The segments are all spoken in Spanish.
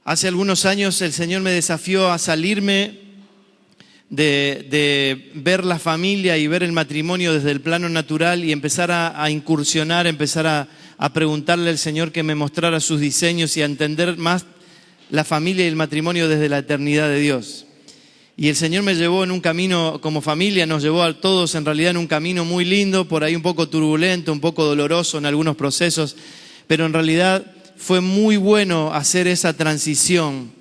Hace algunos años el Señor me desafió a salirme de ver la familia y ver el matrimonio desde el plano natural y empezar a incursionar, empezar a preguntarle al Señor que me mostrara sus diseños y a entender más la familia y el matrimonio desde la eternidad de Dios. Y el Señor me llevó en un camino, como familia, nos llevó a todos en realidad en un camino muy lindo, por ahí un poco turbulento, un poco doloroso en algunos procesos, pero en realidad fue muy bueno hacer esa transición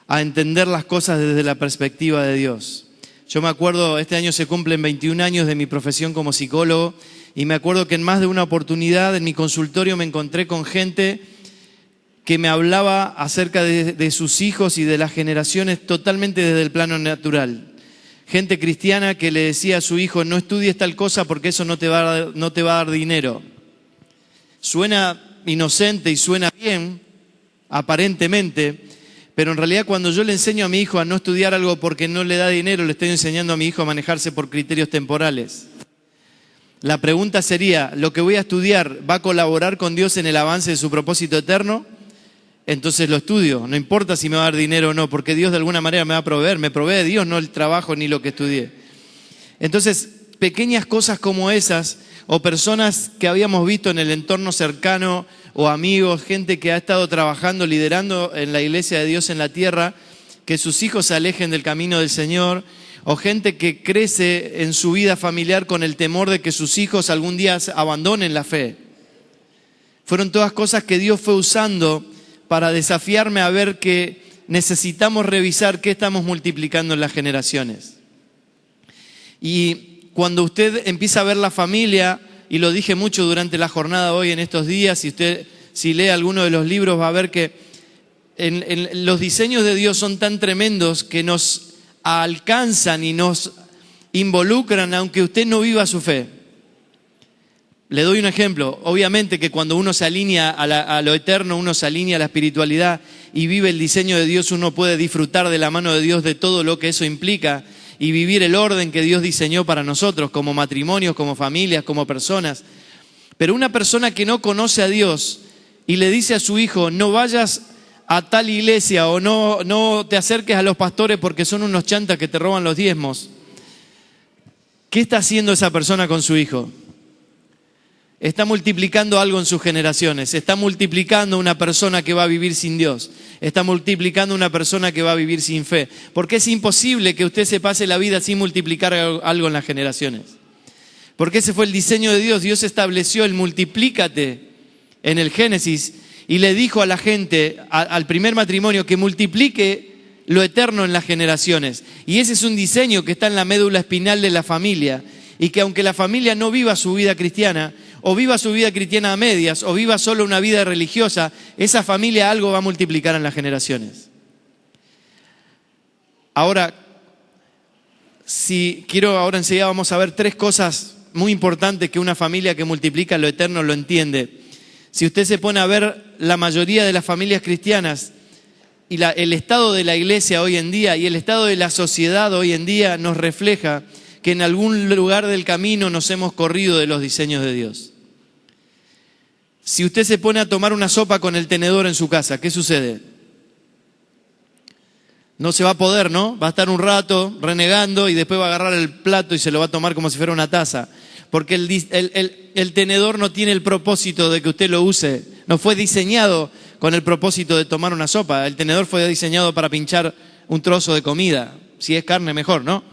a entender las cosas desde la perspectiva de Dios. Yo me acuerdo, este año se cumplen 21 años de mi profesión como psicólogo y me acuerdo que en más de una oportunidad en mi consultorio me encontré con gente que me hablaba acerca de sus hijos y de las generaciones totalmente desde el plano natural. Gente cristiana que le decía a su hijo, no estudies tal cosa porque eso no te va a dar dinero. Suena inocente y suena bien, aparentemente, pero en realidad cuando yo le enseño a mi hijo a no estudiar algo porque no le da dinero, le estoy enseñando a mi hijo a manejarse por criterios temporales. La pregunta sería, ¿lo que voy a estudiar va a colaborar con Dios en el avance de su propósito eterno? Entonces lo estudio, no importa si me va a dar dinero o no, porque Dios de alguna manera me va a proveer, me provee Dios, no el trabajo ni lo que estudié. Entonces, pequeñas cosas como esas, o personas que habíamos visto en el entorno cercano, o amigos, gente que ha estado trabajando, liderando en la iglesia de Dios en la tierra, que sus hijos se alejen del camino del Señor, o gente que crece en su vida familiar con el temor de que sus hijos algún día abandonen la fe. Fueron todas cosas que Dios fue usando para desafiarme a ver que necesitamos revisar qué estamos multiplicando en las generaciones. Y cuando usted empieza a ver la familia, y lo dije mucho durante la jornada hoy en estos días, y usted si lee alguno de los libros va a ver que los diseños de Dios son tan tremendos que nos alcanzan y nos involucran aunque usted no viva su fe. Le doy un ejemplo. Obviamente que cuando uno se alinea a lo eterno, uno se alinea a la espiritualidad y vive el diseño de Dios, uno puede disfrutar de la mano de Dios de todo lo que eso implica y vivir el orden que Dios diseñó para nosotros, como matrimonios, como familias, como personas. Pero una persona que no conoce a Dios y le dice a su hijo, no vayas a tal iglesia o no te acerques a los pastores porque son unos chantas que te roban los diezmos. ¿Qué está haciendo esa persona con su hijo? Está multiplicando algo en sus generaciones, está multiplicando una persona que va a vivir sin Dios, está multiplicando una persona que va a vivir sin fe, porque es imposible que usted se pase la vida sin multiplicar algo en las generaciones. Porque ese fue el diseño de Dios. Dios estableció el multiplícate en el Génesis y le dijo a la gente, al primer matrimonio, que multiplique lo eterno en las generaciones. Y ese es un diseño que está en la médula espinal de la familia y que aunque la familia no viva su vida cristiana, o viva su vida cristiana a medias, o viva solo una vida religiosa, esa familia algo va a multiplicar en las generaciones. Ahora, ahora enseguida vamos a ver 3 cosas muy importantes que una familia que multiplica lo eterno lo entiende. Si usted se pone a ver la mayoría de las familias cristianas y el estado de la iglesia hoy en día y el estado de la sociedad hoy en día nos refleja que en algún lugar del camino nos hemos corrido de los diseños de Dios. Si usted se pone a tomar una sopa con el tenedor en su casa, ¿qué sucede? No se va a poder, ¿no? Va a estar un rato renegando y después va a agarrar el plato y se lo va a tomar como si fuera una taza. Porque el tenedor no tiene el propósito de que usted lo use. No fue diseñado con el propósito de tomar una sopa. El tenedor fue diseñado para pinchar un trozo de comida. Si es carne, mejor, ¿no?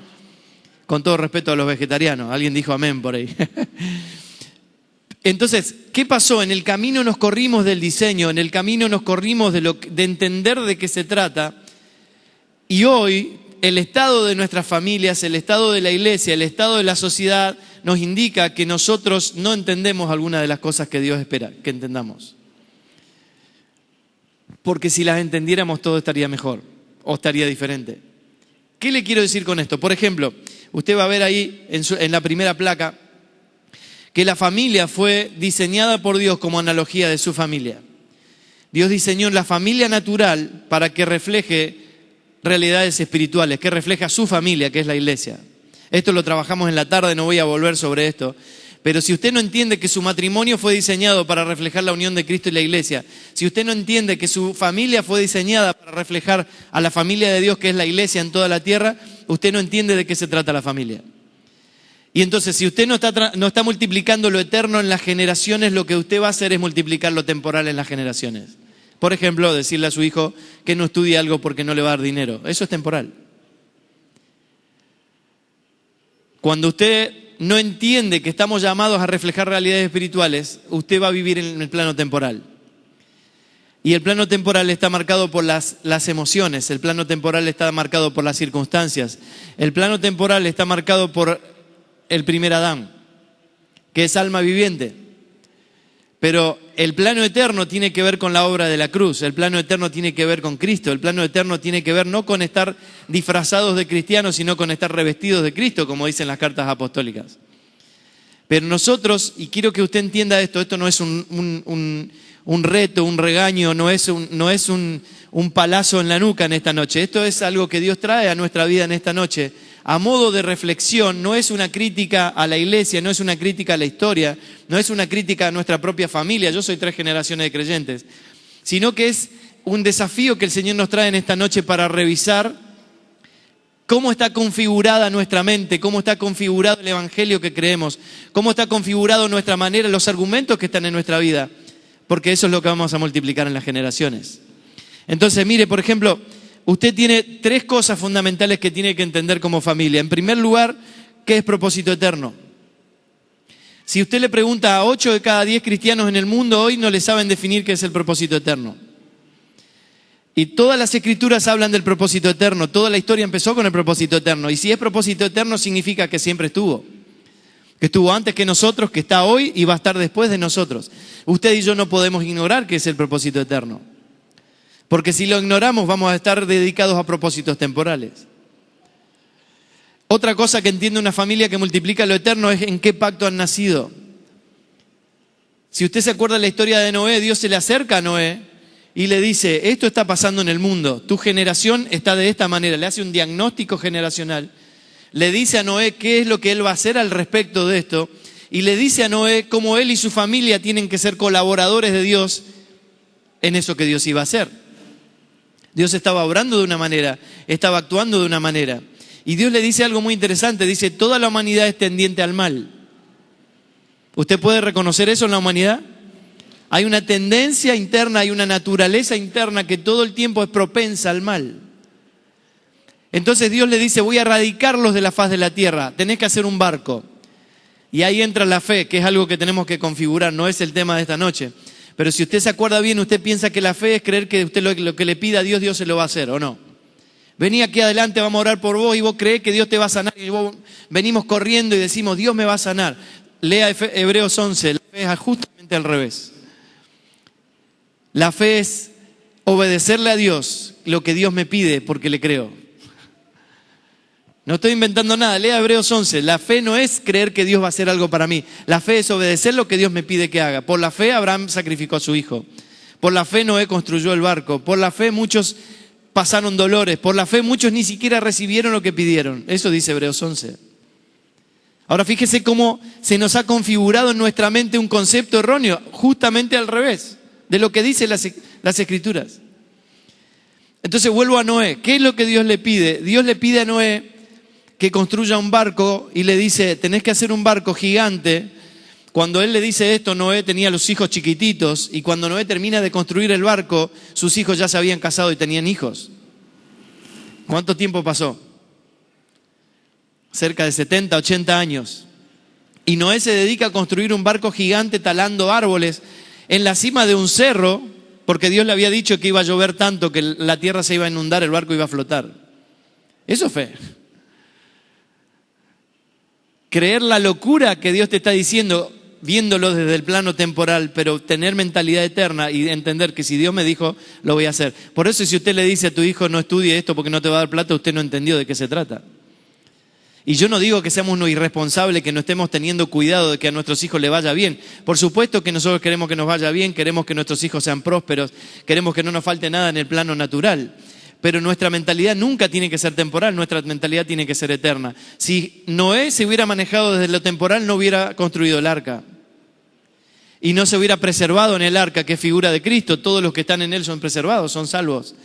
Con todo respeto a los vegetarianos. Alguien dijo amén por ahí. Entonces, ¿qué pasó? En el camino nos corrimos del diseño, en el camino nos corrimos de entender de qué se trata. Y hoy, el estado de nuestras familias, el estado de la iglesia, el estado de la sociedad nos indica que nosotros no entendemos algunas de las cosas que Dios espera que entendamos. Porque si las entendiéramos todo estaría mejor o estaría diferente. ¿Qué le quiero decir con esto? Por ejemplo, usted va a ver ahí en la primera placa que la familia fue diseñada por Dios como analogía de su familia. Dios diseñó la familia natural para que refleje realidades espirituales, que refleja su familia, que es la iglesia. Esto lo trabajamos en la tarde, no voy a volver sobre esto. Pero si usted no entiende que su matrimonio fue diseñado para reflejar la unión de Cristo y la iglesia, si usted no entiende que su familia fue diseñada para reflejar a la familia de Dios, que es la iglesia en toda la tierra, usted no entiende de qué se trata la familia. Y entonces, si usted no está multiplicando lo eterno en las generaciones, lo que usted va a hacer es multiplicar lo temporal en las generaciones. Por ejemplo, decirle a su hijo que no estudie algo porque no le va a dar dinero. Eso es temporal. Cuando usted no entiende que estamos llamados a reflejar realidades espirituales, usted va a vivir en el plano temporal. Y el plano temporal está marcado por las emociones, el plano temporal está marcado por las circunstancias, el plano temporal está marcado por el primer Adán, que es alma viviente. Pero el plano eterno tiene que ver con la obra de la cruz, el plano eterno tiene que ver con Cristo, el plano eterno tiene que ver no con estar disfrazados de cristianos, sino con estar revestidos de Cristo, como dicen las cartas apostólicas. Pero nosotros, y quiero que usted entienda esto no es un reto, un regaño, no es un palazo en la nuca en esta noche. Esto es algo que Dios trae a nuestra vida en esta noche. A modo de reflexión, no es una crítica a la iglesia, no es una crítica a la historia, no es una crítica a nuestra propia familia, yo soy 3 generaciones de creyentes, sino que es un desafío que el Señor nos trae en esta noche para revisar cómo está configurada nuestra mente, cómo está configurado el evangelio que creemos, cómo está configurado nuestra manera, los argumentos que están en nuestra vida, porque eso es lo que vamos a multiplicar en las generaciones. Entonces, mire, por ejemplo, usted tiene 3 cosas fundamentales que tiene que entender como familia. En primer lugar, ¿qué es propósito eterno? Si usted le pregunta a 8 de cada 10 cristianos en el mundo hoy, no le saben definir qué es el propósito eterno. Y todas las escrituras hablan del propósito eterno, toda la historia empezó con el propósito eterno. Y si es propósito eterno, significa que siempre estuvo. Que estuvo antes que nosotros, que está hoy y va a estar después de nosotros. Usted y yo no podemos ignorar qué es el propósito eterno. Porque si lo ignoramos vamos a estar dedicados a propósitos temporales. Otra cosa que entiende una familia que multiplica lo eterno es en qué pacto han nacido. Si usted se acuerda de la historia de Noé, Dios se le acerca a Noé y le dice, esto está pasando en el mundo, tu generación está de esta manera, le hace un diagnóstico generacional, le dice a Noé qué es lo que él va a hacer al respecto de esto y le dice a Noé cómo él y su familia tienen que ser colaboradores de Dios en eso que Dios iba a hacer. Dios estaba obrando de una manera, estaba actuando de una manera. Y Dios le dice algo muy interesante, dice, toda la humanidad es tendiente al mal. ¿Usted puede reconocer eso en la humanidad? Hay una tendencia interna, hay una naturaleza interna que todo el tiempo es propensa al mal. Entonces Dios le dice, voy a erradicarlos de la faz de la tierra, tenés que hacer un barco. Y ahí entra la fe, que es algo que tenemos que configurar, no es el tema de esta noche. Pero si usted se acuerda bien, usted piensa que la fe es creer que usted lo que le pida a Dios, Dios se lo va a hacer, ¿o no? Vení aquí adelante, vamos a orar por vos y vos creés que Dios te va a sanar. Y vos venimos corriendo y decimos, Dios me va a sanar. Lea Hebreos 11, la fe es justamente al revés. La fe es obedecerle a Dios lo que Dios me pide porque le creo. No estoy inventando nada, lea Hebreos 11. La fe no es creer que Dios va a hacer algo para mí. La fe es obedecer lo que Dios me pide que haga. Por la fe Abraham sacrificó a su hijo. Por la fe Noé construyó el barco. Por la fe muchos pasaron dolores. Por la fe muchos ni siquiera recibieron lo que pidieron. Eso dice Hebreos 11. Ahora fíjese cómo se nos ha configurado en nuestra mente un concepto erróneo, justamente al revés de lo que dicen las Escrituras. Entonces vuelvo a Noé. ¿Qué es lo que Dios le pide? Dios le pide a Noé que construya un barco y le dice, tenés que hacer un barco gigante. Cuando él le dice esto, Noé tenía los hijos chiquititos y cuando Noé termina de construir el barco, sus hijos ya se habían casado y tenían hijos. ¿Cuánto tiempo pasó? Cerca de 70, 80 años. Y Noé se dedica a construir un barco gigante talando árboles en la cima de un cerro, porque Dios le había dicho que iba a llover tanto que la tierra se iba a inundar, el barco iba a flotar. Eso es fe. Creer la locura que Dios te está diciendo, viéndolo desde el plano temporal, pero tener mentalidad eterna y entender que si Dios me dijo, lo voy a hacer. Por eso si usted le dice a tu hijo, no estudie esto porque no te va a dar plata, usted no entendió de qué se trata. Y yo no digo que seamos unos irresponsables, que no estemos teniendo cuidado de que a nuestros hijos les vaya bien. Por supuesto que nosotros queremos que nos vaya bien, queremos que nuestros hijos sean prósperos, queremos que no nos falte nada en el plano natural. Pero nuestra mentalidad nunca tiene que ser temporal, nuestra mentalidad tiene que ser eterna. Si Noé se hubiera manejado desde lo temporal, no hubiera construido el arca. Y no se hubiera preservado en el arca, que es figura de Cristo. Todos los que están en él son preservados, son salvos.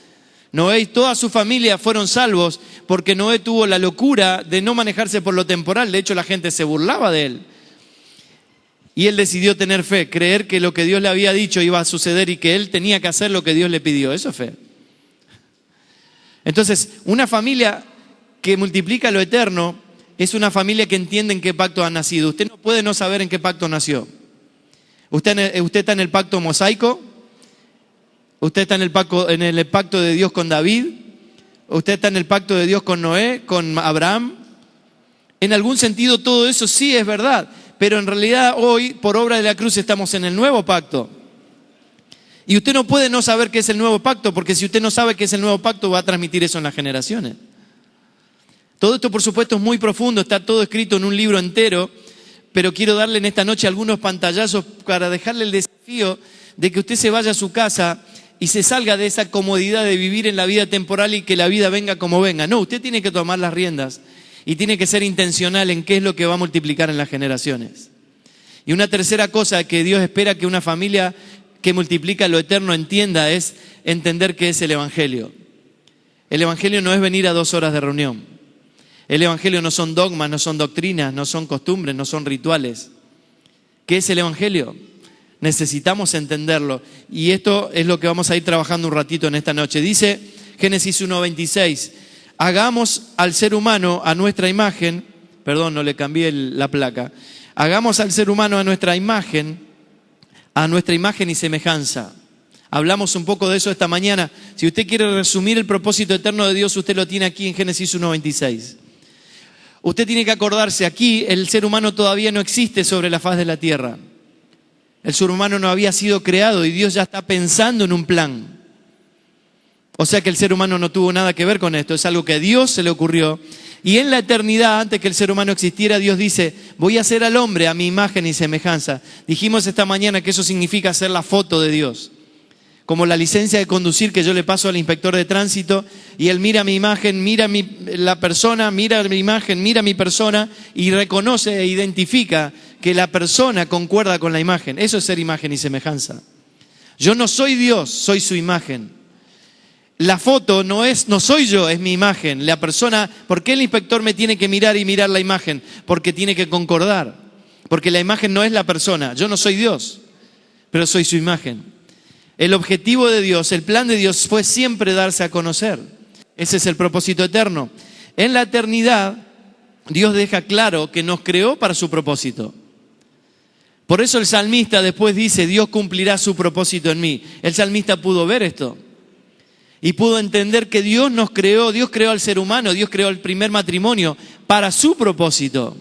Noé y toda su familia fueron salvos porque Noé tuvo la locura de no manejarse por lo temporal. De hecho, la gente se burlaba de él. Y él decidió tener fe, creer que lo que Dios le había dicho iba a suceder y que él tenía que hacer lo que Dios le pidió. Eso es fe. Entonces, una familia que multiplica lo eterno es una familia que entiende en qué pacto ha nacido. Usted no puede no saber en qué pacto nació. Usted está en el pacto mosaico, usted está en el pacto de Dios con David, usted está en el pacto de Dios con Noé, con Abraham. En algún sentido todo eso sí es verdad, pero en realidad hoy, por obra de la cruz, estamos en el nuevo pacto. Y usted no puede no saber qué es el nuevo pacto, porque si usted no sabe qué es el nuevo pacto, va a transmitir eso en las generaciones. Todo esto, por supuesto, es muy profundo, está todo escrito en un libro entero, pero quiero darle en esta noche algunos pantallazos para dejarle el desafío de que usted se vaya a su casa y se salga de esa comodidad de vivir en la vida temporal y que la vida venga como venga. No, usted tiene que tomar las riendas y tiene que ser intencional en qué es lo que va a multiplicar en las generaciones. Y una tercera cosa que Dios espera que una familia que multiplica lo eterno entienda es entender qué es el Evangelio. El Evangelio no es venir a 2 horas de reunión. El Evangelio no son dogmas, no son doctrinas, no son costumbres, no son rituales. ¿Qué es el Evangelio? Necesitamos entenderlo. Y esto es lo que vamos a ir trabajando un ratito en esta noche. Dice Génesis 1:26, hagamos al ser humano a nuestra imagen, perdón, no le cambié la placa, hagamos al ser humano a nuestra imagen y semejanza. Hablamos un poco de eso esta mañana. Si usted quiere resumir el propósito eterno de Dios, usted lo tiene aquí en Génesis 1:26. Usted tiene que acordarse, aquí el ser humano todavía no existe sobre la faz de la tierra. El ser humano no había sido creado y Dios ya está pensando en un plan. O sea que el ser humano no tuvo nada que ver con esto, es algo que a Dios se le ocurrió. Y en la eternidad, antes que el ser humano existiera, Dios dice, voy a hacer al hombre a mi imagen y semejanza. Dijimos esta mañana que eso significa hacer la foto de Dios. Como la licencia de conducir que yo le paso al inspector de tránsito y él mira mi imagen, mira la persona, mira mi imagen, mira mi persona y reconoce e identifica que la persona concuerda con la imagen. Eso es ser imagen y semejanza. Yo no soy Dios, soy su imagen. La foto no soy yo, es mi imagen. La persona, ¿por qué el inspector me tiene que mirar y mirar la imagen? Porque tiene que concordar. Porque la imagen no es la persona. Yo no soy Dios, pero soy su imagen. El objetivo de Dios, el plan de Dios fue siempre darse a conocer. Ese es el propósito eterno. En la eternidad, Dios deja claro que nos creó para su propósito. Por eso el salmista después dice, Dios cumplirá su propósito en mí. El salmista pudo ver esto. Y pudo entender que Dios nos creó, Dios creó al ser humano, Dios creó el primer matrimonio para su propósito.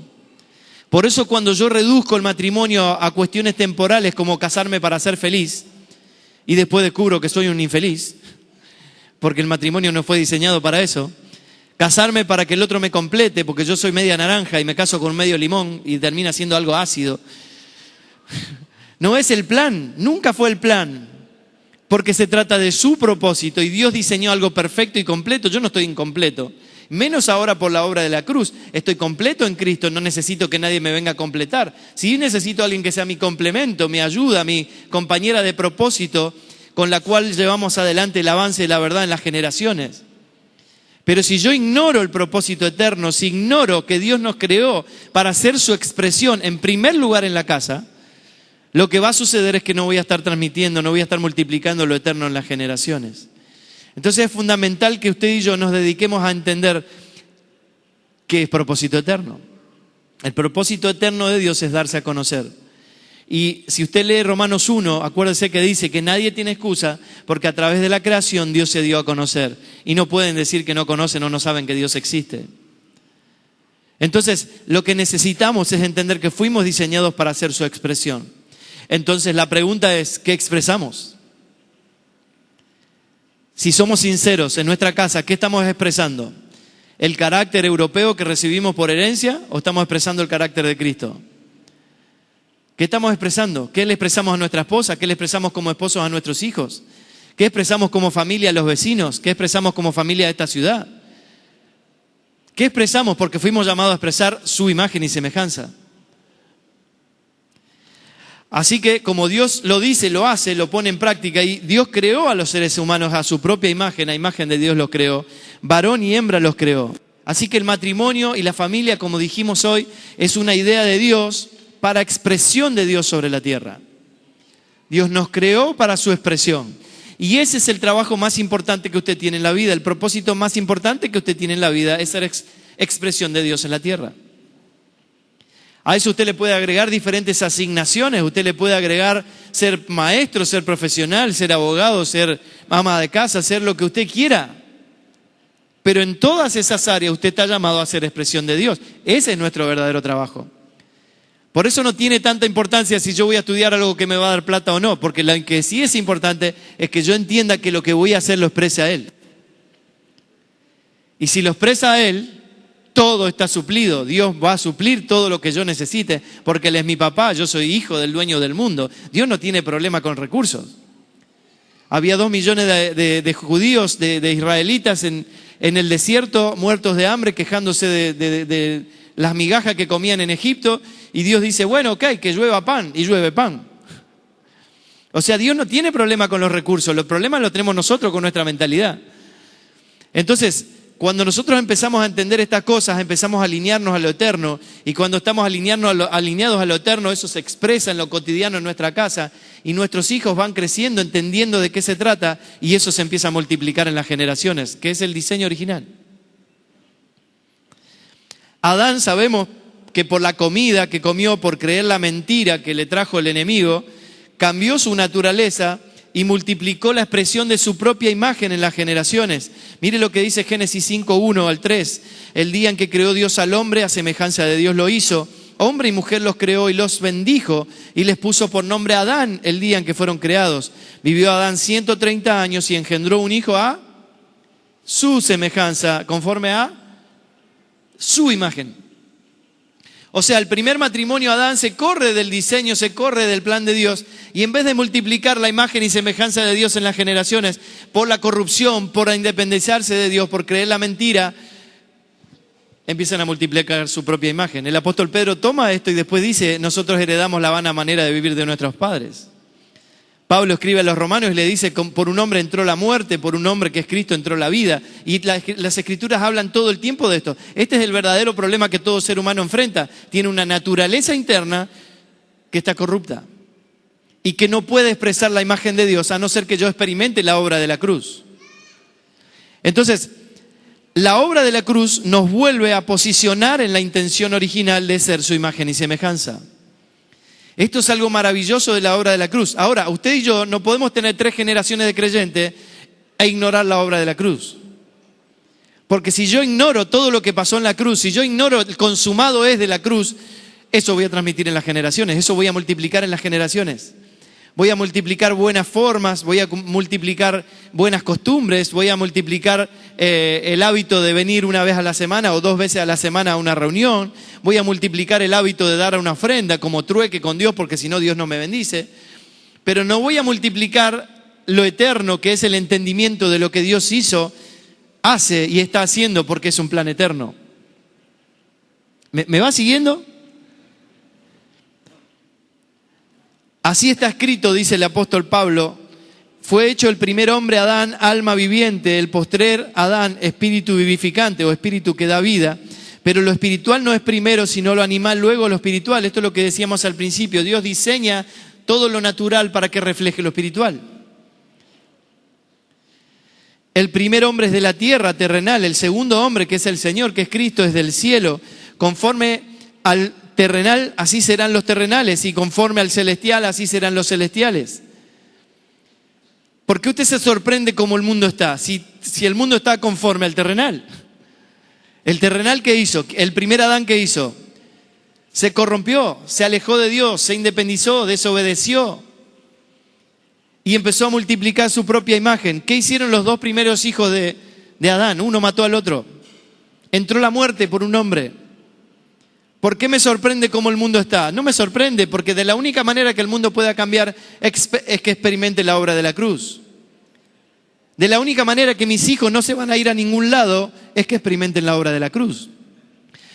Por eso cuando yo reduzco el matrimonio a cuestiones temporales como casarme para ser feliz, y después descubro que soy un infeliz, porque el matrimonio no fue diseñado para eso, casarme para que el otro me complete, porque yo soy media naranja y me caso con medio limón y termina siendo algo ácido. No es el plan, nunca fue el plan. Porque se trata de su propósito y Dios diseñó algo perfecto y completo. Yo no estoy incompleto, menos ahora por la obra de la cruz. Estoy completo en Cristo, no necesito que nadie me venga a completar. Sí necesito a alguien que sea mi complemento, mi ayuda, mi compañera de propósito, con la cual llevamos adelante el avance de la verdad en las generaciones. Pero si yo ignoro el propósito eterno, si ignoro que Dios nos creó para hacer su expresión en primer lugar en la casa, lo que va a suceder es que no voy a estar transmitiendo, no voy a estar multiplicando lo eterno en las generaciones. Entonces es fundamental que usted y yo nos dediquemos a entender qué es propósito eterno. El propósito eterno de Dios es darse a conocer. Y si usted lee Romanos 1, acuérdese que dice que nadie tiene excusa porque a través de la creación Dios se dio a conocer. Y no pueden decir que no conocen o no saben que Dios existe. Entonces, lo que necesitamos es entender que fuimos diseñados para hacer su expresión. Entonces la pregunta es, ¿qué expresamos? Si somos sinceros en nuestra casa, ¿qué estamos expresando? ¿El carácter europeo que recibimos por herencia o estamos expresando el carácter de Cristo? ¿Qué estamos expresando? ¿Qué le expresamos a nuestra esposa? ¿Qué le expresamos como esposos a nuestros hijos? ¿Qué expresamos como familia a los vecinos? ¿Qué expresamos como familia de esta ciudad? ¿Qué expresamos? Porque fuimos llamados a expresar su imagen y semejanza. Así que como Dios lo dice, lo hace, lo pone en práctica, y Dios creó a los seres humanos a su propia imagen, a imagen de Dios los creó, varón y hembra los creó. Así que el matrimonio y la familia, como dijimos hoy, es una idea de Dios para expresión de Dios sobre la tierra. Dios nos creó para su expresión. Y ese es el trabajo más importante que usted tiene en la vida, el propósito más importante que usted tiene en la vida, es ser expresión de Dios en la tierra. A eso usted le puede agregar diferentes asignaciones, usted le puede agregar ser maestro, ser profesional, ser abogado, ser ama de casa, ser lo que usted quiera. Pero en todas esas áreas usted está llamado a ser expresión de Dios. Ese es nuestro verdadero trabajo. Por eso no tiene tanta importancia si yo voy a estudiar algo que me va a dar plata o no, porque lo que sí es importante es que yo entienda que lo que voy a hacer lo exprese a Él. Y si lo expresa a Él, todo está suplido. Dios va a suplir todo lo que yo necesite, porque Él es mi papá, yo soy hijo del dueño del mundo. Dios no tiene problema con recursos. Había 2 millones de judíos, de israelitas en el desierto, muertos de hambre, quejándose de las migajas que comían en Egipto, y Dios dice, bueno, ok, que llueva pan, y llueve pan. O sea, Dios no tiene problema con los recursos, los problemas los tenemos nosotros con nuestra mentalidad. Entonces, cuando nosotros empezamos a entender estas cosas, empezamos a alinearnos a lo eterno, y cuando estamos alineados a lo eterno, eso se expresa en lo cotidiano en nuestra casa, y nuestros hijos van creciendo, entendiendo de qué se trata, y eso se empieza a multiplicar en las generaciones, que es el diseño original. Adán, sabemos que por la comida que comió, por creer la mentira que le trajo el enemigo, cambió su naturaleza y multiplicó la expresión de su propia imagen en las generaciones. Mire lo que dice Génesis 5:1 al 3. El día en que creó Dios al hombre, a semejanza de Dios lo hizo. Hombre y mujer los creó y los bendijo y les puso por nombre Adán el día en que fueron creados. Vivió Adán 130 años y engendró un hijo a su semejanza, conforme a su imagen. O sea, el primer matrimonio, Adán, se corre del diseño, se corre del plan de Dios, y en vez de multiplicar la imagen y semejanza de Dios en las generaciones, por la corrupción, por independizarse de Dios, por creer la mentira, empiezan a multiplicar su propia imagen. El apóstol Pedro toma esto y después dice, nosotros heredamos la vana manera de vivir de nuestros padres. Pablo escribe a los romanos y le dice, por un hombre entró la muerte, por un hombre que es Cristo entró la vida. Y las escrituras hablan todo el tiempo de esto. Este es el verdadero problema que todo ser humano enfrenta. Tiene una naturaleza interna que está corrupta y que no puede expresar la imagen de Dios a no ser que yo experimente la obra de la cruz. Entonces, la obra de la cruz nos vuelve a posicionar en la intención original de ser su imagen y semejanza. Esto es algo maravilloso de la obra de la cruz. Ahora, usted y yo no podemos tener 3 generaciones de creyentes e ignorar la obra de la cruz. Porque si yo ignoro todo lo que pasó en la cruz, si yo ignoro el consumado es de la cruz, eso voy a transmitir en las generaciones, eso voy a multiplicar en las generaciones. Voy a multiplicar buenas formas, voy a multiplicar buenas costumbres, voy a multiplicar el hábito de venir una vez a la semana o 2 veces a la semana a una reunión. Voy a multiplicar el hábito de dar una ofrenda como trueque con Dios, porque si no Dios no me bendice. Pero no voy a multiplicar lo eterno, que es el entendimiento de lo que Dios hizo, hace y está haciendo, porque es un plan eterno. ¿Me va siguiendo? Así está escrito, dice el apóstol Pablo, fue hecho el primer hombre Adán, alma viviente, el postrer Adán, espíritu vivificante o espíritu que da vida. Pero lo espiritual no es primero, sino lo animal, luego lo espiritual. Esto es lo que decíamos al principio. Dios diseña todo lo natural para que refleje lo espiritual. El primer hombre es de la tierra terrenal, el segundo hombre, que es el Señor, que es Cristo, es del cielo. Conforme al terrenal, así serán los terrenales, y conforme al celestial, así serán los celestiales. ¿Por qué usted se sorprende cómo el mundo está? Si el mundo está conforme al terrenal. El terrenal, ¿qué hizo? El primer Adán, ¿qué hizo? Se corrompió, se alejó de Dios, se independizó, desobedeció y empezó a multiplicar su propia imagen. ¿Qué hicieron los 2 primeros hijos de Adán? Uno mató al otro. Entró la muerte por un hombre. ¿Por qué me sorprende cómo el mundo está? No me sorprende, porque de la única manera que el mundo pueda cambiar es que experimente la obra de la cruz. De la única manera que mis hijos no se van a ir a ningún lado es que experimenten la obra de la cruz.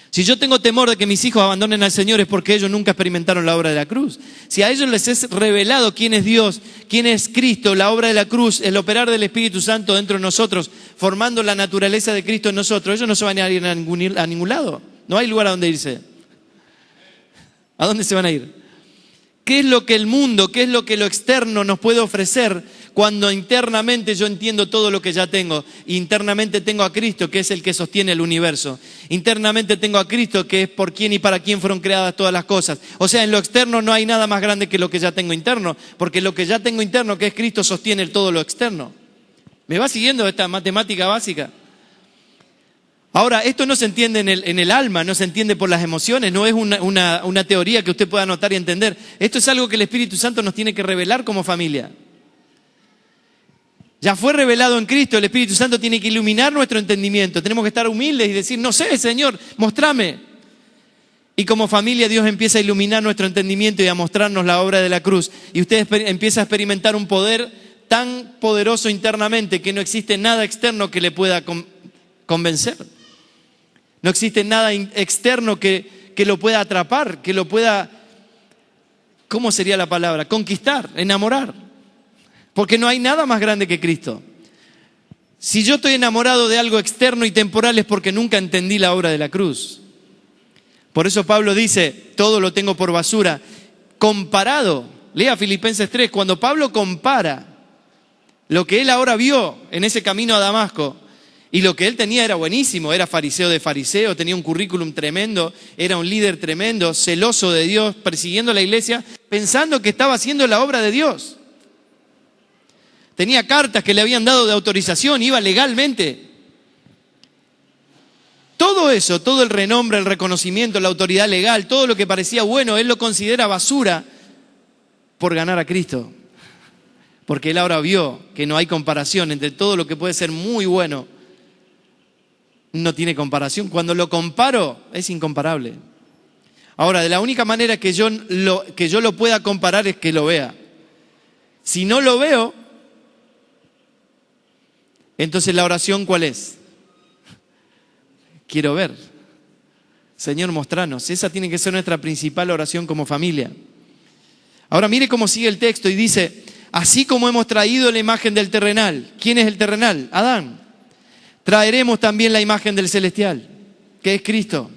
Si yo tengo temor de que mis hijos abandonen al Señor es porque ellos nunca experimentaron la obra de la cruz. Si a ellos les es revelado quién es Dios, quién es Cristo, la obra de la cruz, el operar del Espíritu Santo dentro de nosotros, formando la naturaleza de Cristo en nosotros, ellos no se van a ir a ningún lado. No hay lugar a donde irse. ¿A dónde se van a ir? ¿Qué es lo que el mundo, qué es lo que lo externo nos puede ofrecer cuando internamente yo entiendo todo lo que ya tengo? Internamente tengo a Cristo, que es el que sostiene el universo. Internamente tengo a Cristo, que es por quién y para quién fueron creadas todas las cosas. O sea, en lo externo no hay nada más grande que lo que ya tengo interno, porque lo que ya tengo interno, que es Cristo, sostiene todo lo externo. ¿Me va siguiendo esta matemática básica? Ahora, esto no se entiende en el alma, no se entiende por las emociones, no es una teoría que usted pueda anotar y entender. Esto es algo que el Espíritu Santo nos tiene que revelar como familia. Ya fue revelado en Cristo, el Espíritu Santo tiene que iluminar nuestro entendimiento. Tenemos que estar humildes y decir, no sé, Señor, mostrame. Y como familia Dios empieza a iluminar nuestro entendimiento y a mostrarnos la obra de la cruz. Y usted empieza a experimentar un poder tan poderoso internamente que no existe nada externo que le pueda convencer. No existe nada externo que lo pueda atrapar, que lo pueda, ¿cómo sería la palabra? Conquistar, enamorar. Porque no hay nada más grande que Cristo. Si yo estoy enamorado de algo externo y temporal es porque nunca entendí la obra de la cruz. Por eso Pablo dice, todo lo tengo por basura. Comparado, lea Filipenses 3, cuando Pablo compara lo que él ahora vio en ese camino a Damasco, y lo que él tenía era buenísimo, era fariseo de fariseo, tenía un currículum tremendo, era un líder tremendo, celoso de Dios, persiguiendo a la iglesia, pensando que estaba haciendo la obra de Dios. Tenía cartas que le habían dado de autorización, iba legalmente. Todo eso, todo el renombre, el reconocimiento, la autoridad legal, todo lo que parecía bueno, él lo considera basura por ganar a Cristo. Porque él ahora vio que no hay comparación entre todo lo que puede ser muy bueno. No tiene comparación. Cuando lo comparo, es incomparable. Ahora, de la única manera que yo lo pueda comparar es que lo vea. Si no lo veo, entonces la oración, ¿cuál es? Quiero ver. Señor, mostranos. Esa tiene que ser nuestra principal oración como familia. Ahora mire cómo sigue el texto y dice, así como hemos traído la imagen del terrenal. ¿Quién es el terrenal? Adán. Traeremos también la imagen del celestial, que es Cristo.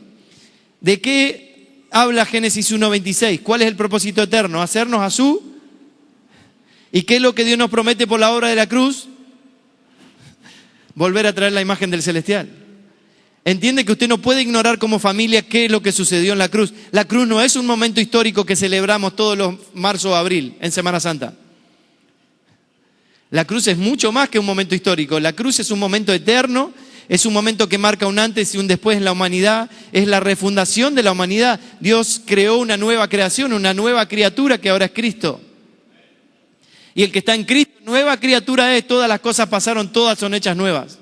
¿De qué habla Génesis 1:26? ¿Cuál es el propósito eterno? Hacernos a su. ¿Y qué es lo que Dios nos promete por la obra de la cruz? Volver a traer la imagen del celestial. Entiende que usted no puede ignorar como familia qué es lo que sucedió en la cruz. La cruz no es un momento histórico que celebramos todos los marzo o abril en Semana Santa. La cruz es mucho más que un momento histórico. La cruz es un momento eterno, es un momento que marca un antes y un después en la humanidad, es la refundación de la humanidad. Dios creó una nueva creación, una nueva criatura que ahora es Cristo. Y el que está en Cristo, nueva criatura es, todas las cosas pasaron, todas son hechas nuevas.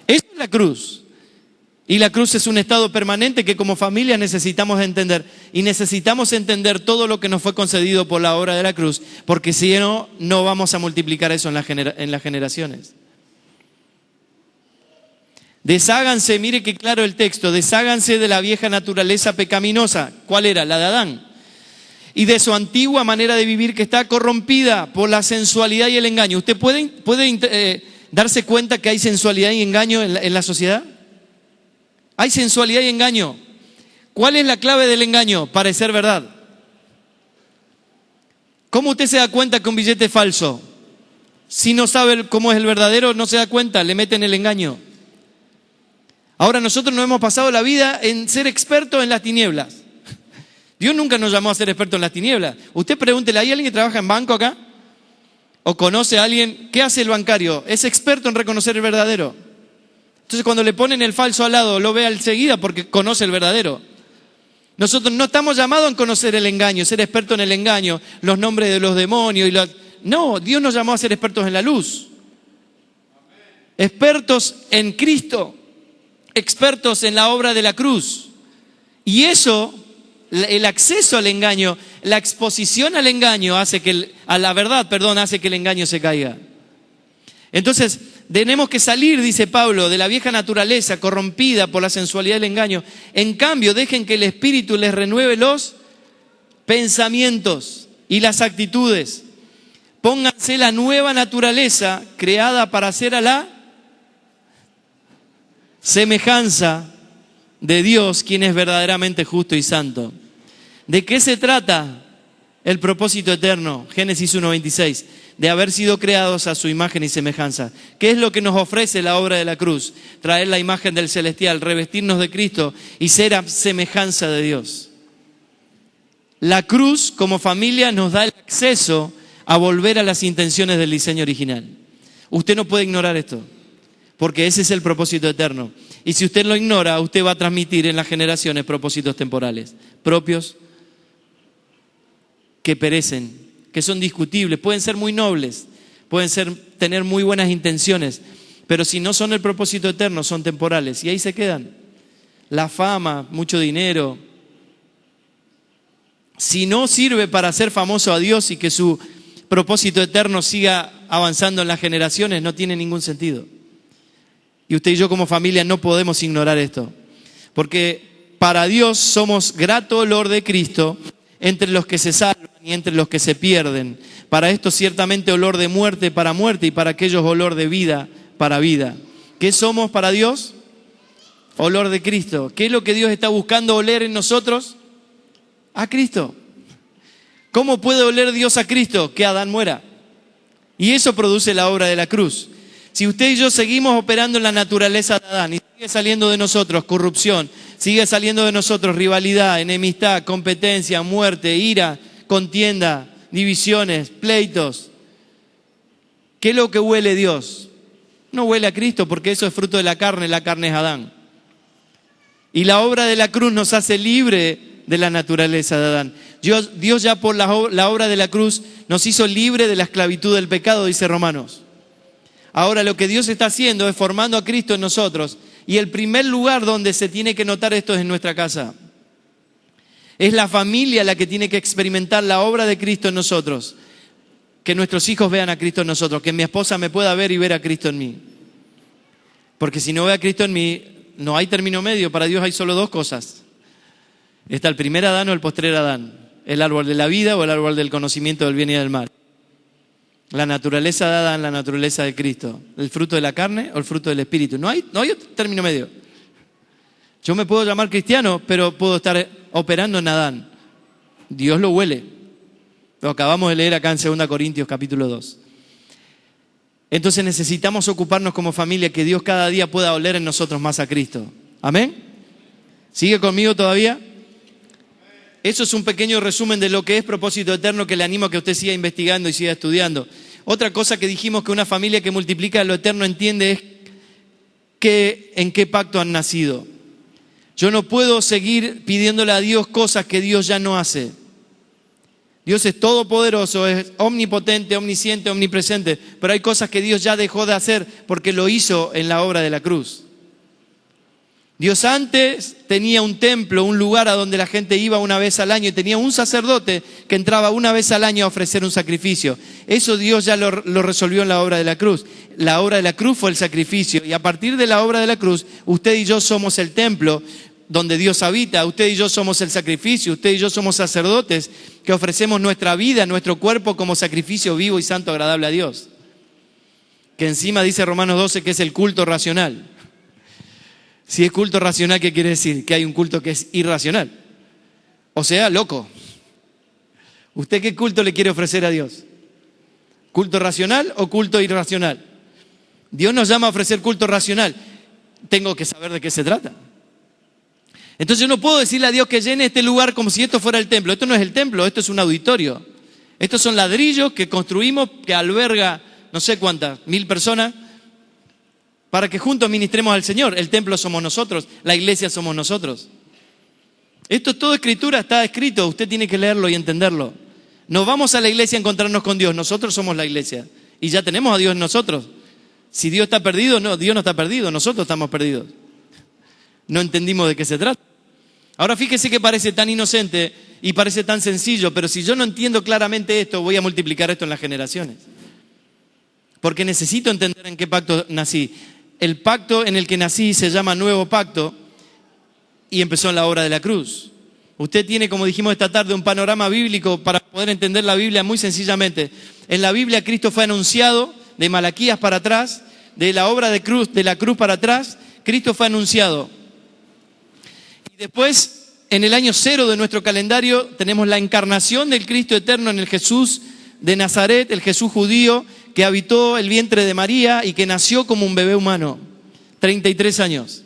Eso es la cruz. Y la cruz es un estado permanente que como familia necesitamos entender. Y necesitamos entender todo lo que nos fue concedido por la obra de la cruz, porque si no, no vamos a multiplicar eso en las generaciones. Desháganse, mire que claro el texto, desháganse de la vieja naturaleza pecaminosa. ¿Cuál era? La de Adán. Y de su antigua manera de vivir que está corrompida por la sensualidad y el engaño. ¿Usted puede darse cuenta que hay sensualidad y engaño en la sociedad? Hay sensualidad y engaño. ¿Cuál es la clave del engaño? Parecer verdad. ¿Cómo usted se da cuenta que un billete es falso? Si no sabe cómo es el verdadero, no se da cuenta, le meten el engaño. Ahora nosotros nos hemos pasado la vida en ser expertos en las tinieblas. Dios nunca nos llamó a ser expertos en las tinieblas. Usted pregúntele, ¿hay alguien que trabaja en banco acá? ¿O conoce a alguien? ¿Qué hace el bancario? Es experto en reconocer el verdadero. Entonces cuando le ponen el falso al lado, lo ve enseguida porque conoce el verdadero. Nosotros no estamos llamados a conocer el engaño, ser expertos en el engaño, los nombres de los demonios. No, Dios nos llamó a ser expertos en la luz. Expertos en Cristo, expertos en la obra de la cruz. Y eso, el acceso al engaño, la exposición al engaño hace que, a la verdad, hace que el engaño se caiga. Entonces, tenemos que salir, dice Pablo, de la vieja naturaleza corrompida por la sensualidad del engaño. En cambio, dejen que el Espíritu les renueve los pensamientos y las actitudes. Pónganse la nueva naturaleza creada para ser a la semejanza de Dios, quien es verdaderamente justo y santo. ¿De qué se trata el propósito eterno? Génesis 1:26. De haber sido creados a su imagen y semejanza. ¿Qué es lo que nos ofrece la obra de la cruz? Traer la imagen del celestial, revestirnos de Cristo y ser a semejanza de Dios. La cruz, como familia, nos da el acceso a volver a las intenciones del diseño original. Usted no puede ignorar esto, porque ese es el propósito eterno. Y si usted lo ignora, usted va a transmitir en las generaciones propósitos temporales, propios, que perecen, que son discutibles, pueden ser muy nobles, pueden tener muy buenas intenciones, pero si no son el propósito eterno, son temporales, y ahí se quedan. La fama, mucho dinero. Si no sirve para hacer famoso a Dios y que su propósito eterno siga avanzando en las generaciones, no tiene ningún sentido. Y usted y yo como familia no podemos ignorar esto, porque para Dios somos grato olor de Cristo entre los que se salvan y entre los que se pierden. Para esto ciertamente olor de muerte para muerte y para aquellos olor de vida para vida. ¿Qué somos para Dios? Olor de Cristo. ¿Qué es lo que Dios está buscando oler en nosotros? A Cristo. ¿Cómo puede oler Dios a Cristo? Que Adán muera. Y eso produce la obra de la cruz. Si usted y yo seguimos operando en la naturaleza de Adán y sigue saliendo de nosotros corrupción, sigue saliendo de nosotros rivalidad, enemistad, competencia, muerte, ira, contienda, divisiones, pleitos, ¿qué es lo que huele Dios? No huele a Cristo, porque eso es fruto de la carne es Adán. Y la obra de la cruz nos hace libre de la naturaleza de Adán. Dios ya por la obra de la cruz nos hizo libre de la esclavitud del pecado, dice Romanos. Ahora lo que Dios está haciendo es formando a Cristo en nosotros. Y el primer lugar donde se tiene que notar esto es en nuestra casa. Es la familia la que tiene que experimentar la obra de Cristo en nosotros. Que nuestros hijos vean a Cristo en nosotros. Que mi esposa me pueda ver y ver a Cristo en mí. Porque si no ve a Cristo en mí, no hay término medio. Para Dios hay solo dos cosas. Está el primer Adán o el postrer Adán. El árbol de la vida o el árbol del conocimiento del bien y del mal. La naturaleza de Adán, la naturaleza de Cristo. El fruto de la carne o el fruto del espíritu. No hay otro término medio. Yo me puedo llamar cristiano, pero puedo estar operando en Adán. Dios lo huele. Lo acabamos de leer acá en 2 Corintios capítulo 2. Entonces necesitamos ocuparnos como familia que Dios cada día pueda oler en nosotros más a Cristo. ¿Amén? ¿Sigue conmigo todavía? Eso es un pequeño resumen de lo que es propósito eterno, que le animo a que usted siga investigando y siga estudiando. Otra cosa que dijimos que una familia que multiplica lo eterno entiende es en qué pacto han nacido. Yo no puedo seguir pidiéndole a Dios cosas que Dios ya no hace. Dios es todopoderoso, es omnipotente, omnisciente, omnipresente, pero hay cosas que Dios ya dejó de hacer porque lo hizo en la obra de la cruz. Dios antes tenía un templo, un lugar a donde la gente iba una vez al año y tenía un sacerdote que entraba una vez al año a ofrecer un sacrificio. Eso Dios ya lo resolvió en la obra de la cruz. La obra de la cruz fue el sacrificio y a partir de la obra de la cruz, usted y yo somos el templo donde Dios habita, usted y yo somos el sacrificio, usted y yo somos sacerdotes que ofrecemos nuestra vida, nuestro cuerpo como sacrificio vivo y santo agradable a Dios. Que encima dice Romanos 12 que es el culto racional. Si es culto racional, ¿qué quiere decir? Que hay un culto que es irracional. O sea, loco. ¿Usted qué culto le quiere ofrecer a Dios? ¿Culto racional o culto irracional? Dios nos llama a ofrecer culto racional. Tengo que saber de qué se trata. Entonces yo no puedo decirle a Dios que llene este lugar como si esto fuera el templo. Esto no es el templo, esto es un auditorio. Estos son ladrillos que construimos, que alberga no sé cuántas, 1000 personas, para que juntos ministremos al Señor. El templo somos nosotros, la iglesia somos nosotros. Esto es todo escritura, está escrito, usted tiene que leerlo y entenderlo. No vamos a la iglesia a encontrarnos con Dios, nosotros somos la iglesia. Y ya tenemos a Dios en nosotros. Si Dios está perdido, no, Dios no está perdido, nosotros estamos perdidos. No entendimos de qué se trata. Ahora fíjese que parece tan inocente y parece tan sencillo, pero si yo no entiendo claramente esto, voy a multiplicar esto en las generaciones. porque necesito entender en qué pacto nací. El pacto en el que nací se llama Nuevo Pacto y empezó en la obra de la cruz. Usted tiene, como dijimos esta tarde, un panorama bíblico para poder entender la Biblia muy sencillamente. En la Biblia Cristo fue anunciado de Malaquías para atrás, de la obra de la cruz para atrás, Cristo fue anunciado. Y después, en el año 0 de nuestro calendario, tenemos la encarnación del Cristo eterno en el Jesús de Nazaret, el Jesús judío, que habitó el vientre de María y que nació como un bebé humano, 33 años.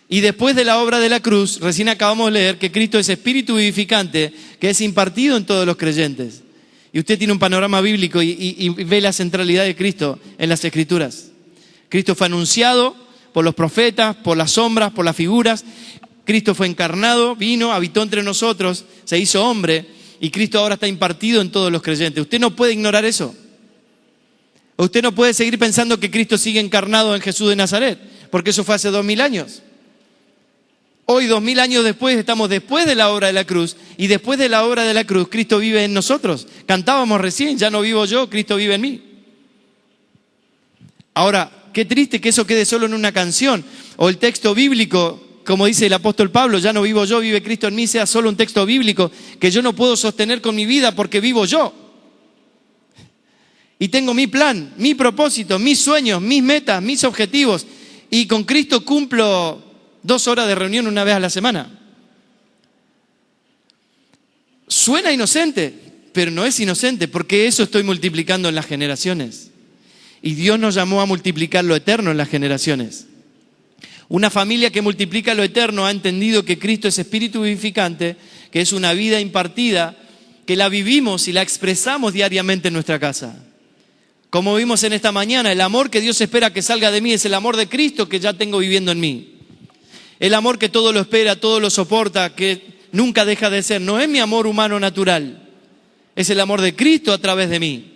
Y después de la obra de la cruz, recién acabamos de leer que Cristo es espíritu vivificante, que es impartido en todos los creyentes. Y usted tiene un panorama bíblico y ve la centralidad de Cristo en las Escrituras. Cristo fue anunciado por los profetas, por las sombras, por las figuras. Cristo fue encarnado, vino, habitó entre nosotros, se hizo hombre y Cristo ahora está impartido en todos los creyentes. Usted no puede ignorar eso. Usted no puede seguir pensando que Cristo sigue encarnado en Jesús de Nazaret, porque eso fue hace 2000 años. Hoy, 2000 años después, estamos después de la obra de la cruz, y después de la obra de la cruz, Cristo vive en nosotros. Cantábamos recién, ya no vivo yo, Cristo vive en mí. Ahora, qué triste que eso quede solo en una canción, o el texto bíblico, como dice el apóstol Pablo, ya no vivo yo, vive Cristo en mí, sea solo un texto bíblico que yo no puedo sostener con mi vida porque vivo yo. Y tengo mi plan, mi propósito, mis sueños, mis metas, mis objetivos. Y con Cristo cumplo 2 horas de reunión una vez a la semana. Suena inocente, pero no es inocente, porque eso estoy multiplicando en las generaciones. Y Dios nos llamó a multiplicar lo eterno en las generaciones. Una familia que multiplica lo eterno ha entendido que Cristo es espíritu vivificante, que es una vida impartida, que la vivimos y la expresamos diariamente en nuestra casa. Como vimos en esta mañana, el amor que Dios espera que salga de mí es el amor de Cristo que ya tengo viviendo en mí. El amor que todo lo espera, todo lo soporta, que nunca deja de ser. No es mi amor humano natural, es el amor de Cristo a través de mí.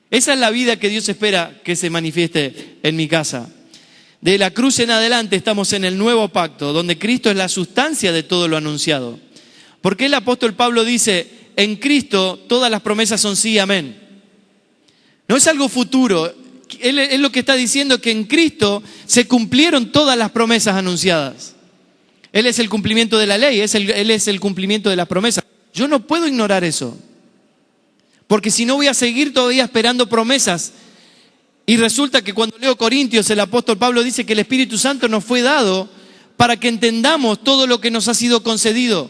Esa es la vida que Dios espera que se manifieste en mi casa. De la cruz en adelante estamos en el nuevo pacto, donde Cristo es la sustancia de todo lo anunciado. ¿Por qué el apóstol Pablo dice, en Cristo todas las promesas son sí y amén? No es algo futuro. Él lo que está diciendo que en Cristo se cumplieron todas las promesas anunciadas. Él es el cumplimiento de la ley, Él es el cumplimiento de las promesas. Yo no puedo ignorar eso, porque si no voy a seguir todavía esperando promesas. Y resulta que cuando leo Corintios, el apóstol Pablo dice que el Espíritu Santo nos fue dado para que entendamos todo lo que nos ha sido concedido.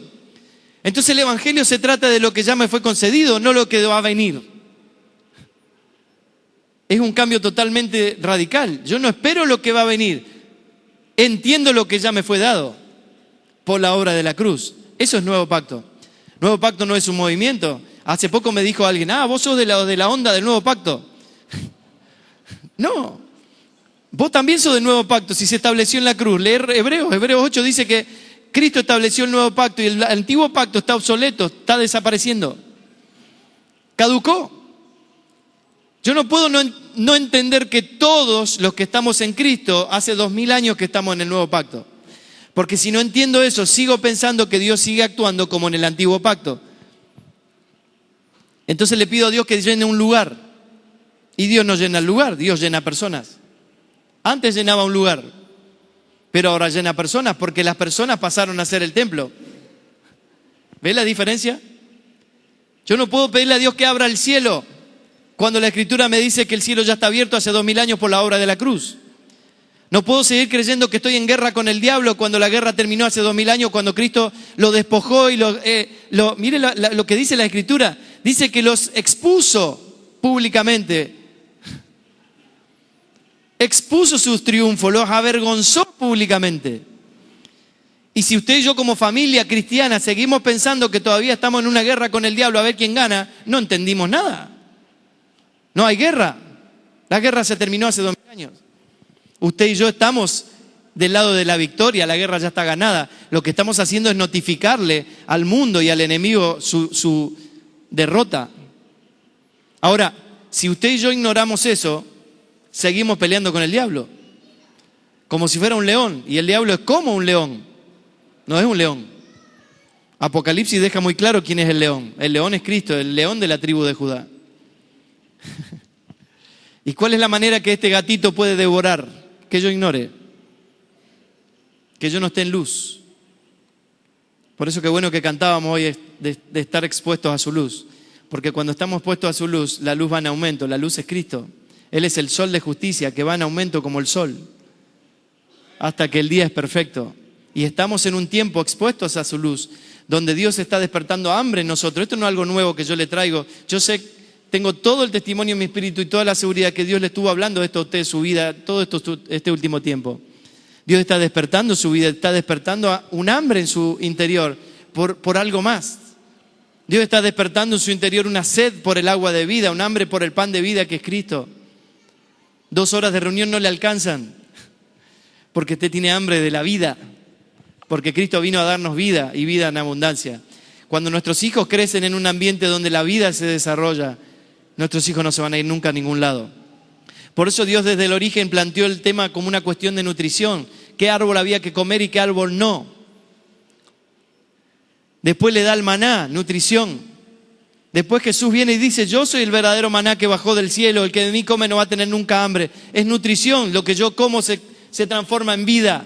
Entonces el Evangelio se trata de lo que ya me fue concedido, no lo que va a venir. Es un cambio totalmente radical. Yo no espero lo que va a venir. Entiendo lo que ya me fue dado por la obra de la cruz. Eso es nuevo pacto. Nuevo pacto no es un movimiento. Hace poco me dijo alguien, vos sos de la onda del nuevo pacto. No, vos también sos del nuevo pacto si se estableció en la cruz. Leer Hebreos 8 dice que Cristo estableció el nuevo pacto y el antiguo pacto está obsoleto, está desapareciendo. Caducó. Yo no puedo no entender que todos los que estamos en Cristo, hace 2000 años que estamos en el nuevo pacto. Porque si no entiendo eso, sigo pensando que Dios sigue actuando como en el antiguo pacto. Entonces le pido a Dios que llene un lugar. Y Dios no llena el lugar, Dios llena personas. Antes llenaba un lugar, pero ahora llena personas porque las personas pasaron a ser el templo. ¿Ves la diferencia? Yo no puedo pedirle a Dios que abra el cielo cuando la Escritura me dice que el cielo ya está abierto hace 2000 años por la obra de la cruz. No puedo seguir creyendo que estoy en guerra con el diablo cuando la guerra terminó hace 2000 años, cuando Cristo lo despojó y mire lo que dice la Escritura. Dice que los expuso públicamente. Expuso sus triunfos, los avergonzó públicamente. Y si usted y yo como familia cristiana seguimos pensando que todavía estamos en una guerra con el diablo a ver quién gana, no entendimos nada. No hay guerra. La guerra se terminó hace 2000 años. Usted y yo estamos del lado de la victoria, la guerra ya está ganada. Lo que estamos haciendo es notificarle al mundo y al enemigo su derrota. Ahora, si usted y yo ignoramos eso, seguimos peleando con el diablo. Como si fuera un león. Y el diablo es como un león. No es un león. Apocalipsis deja muy claro quién es el león. El león es Cristo, el león de la tribu de Judá. ¿Y cuál es la manera que este gatito puede devorar? Que yo ignore, que yo no esté en luz. Por eso qué bueno que cantábamos hoy de estar expuestos a su luz. Porque cuando estamos puestos a su luz, la luz va en aumento. La luz es Cristo. Él es el sol de justicia que va en aumento como el sol. Hasta que el día es perfecto. Y estamos en un tiempo expuestos a su luz, donde Dios está despertando hambre en nosotros. Esto no es algo nuevo que yo le traigo. Yo sé, tengo todo el testimonio en mi espíritu y toda la seguridad que Dios le estuvo hablando de esto a usted, su vida, todo esto, este último tiempo. Dios está despertando su vida, está despertando un hambre en su interior por algo más. Dios está despertando en su interior una sed por el agua de vida, un hambre por el pan de vida que es Cristo. 2 horas de reunión no le alcanzan, porque usted tiene hambre de la vida, porque Cristo vino a darnos vida y vida en abundancia. Cuando nuestros hijos crecen en un ambiente donde la vida se desarrolla, nuestros hijos no se van a ir nunca a ningún lado. Por eso Dios desde el origen planteó el tema como una cuestión de nutrición. ¿Qué árbol había que comer y qué árbol no? Después le da el maná, nutrición. Después Jesús viene y dice, yo soy el verdadero maná que bajó del cielo, el que de mí come no va a tener nunca hambre. Es nutrición, lo que yo como se transforma en vida.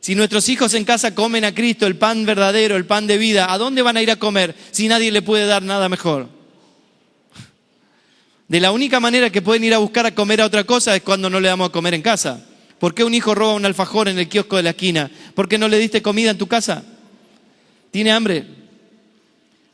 Si nuestros hijos en casa comen a Cristo, el pan verdadero, el pan de vida, ¿a dónde van a ir a comer si nadie le puede dar nada mejor? De la única manera que pueden ir a buscar a comer a otra cosa es cuando no le damos a comer en casa. ¿Por qué un hijo roba un alfajor en el kiosco de la esquina? ¿Por qué no le diste comida en tu casa? ¿Tiene hambre?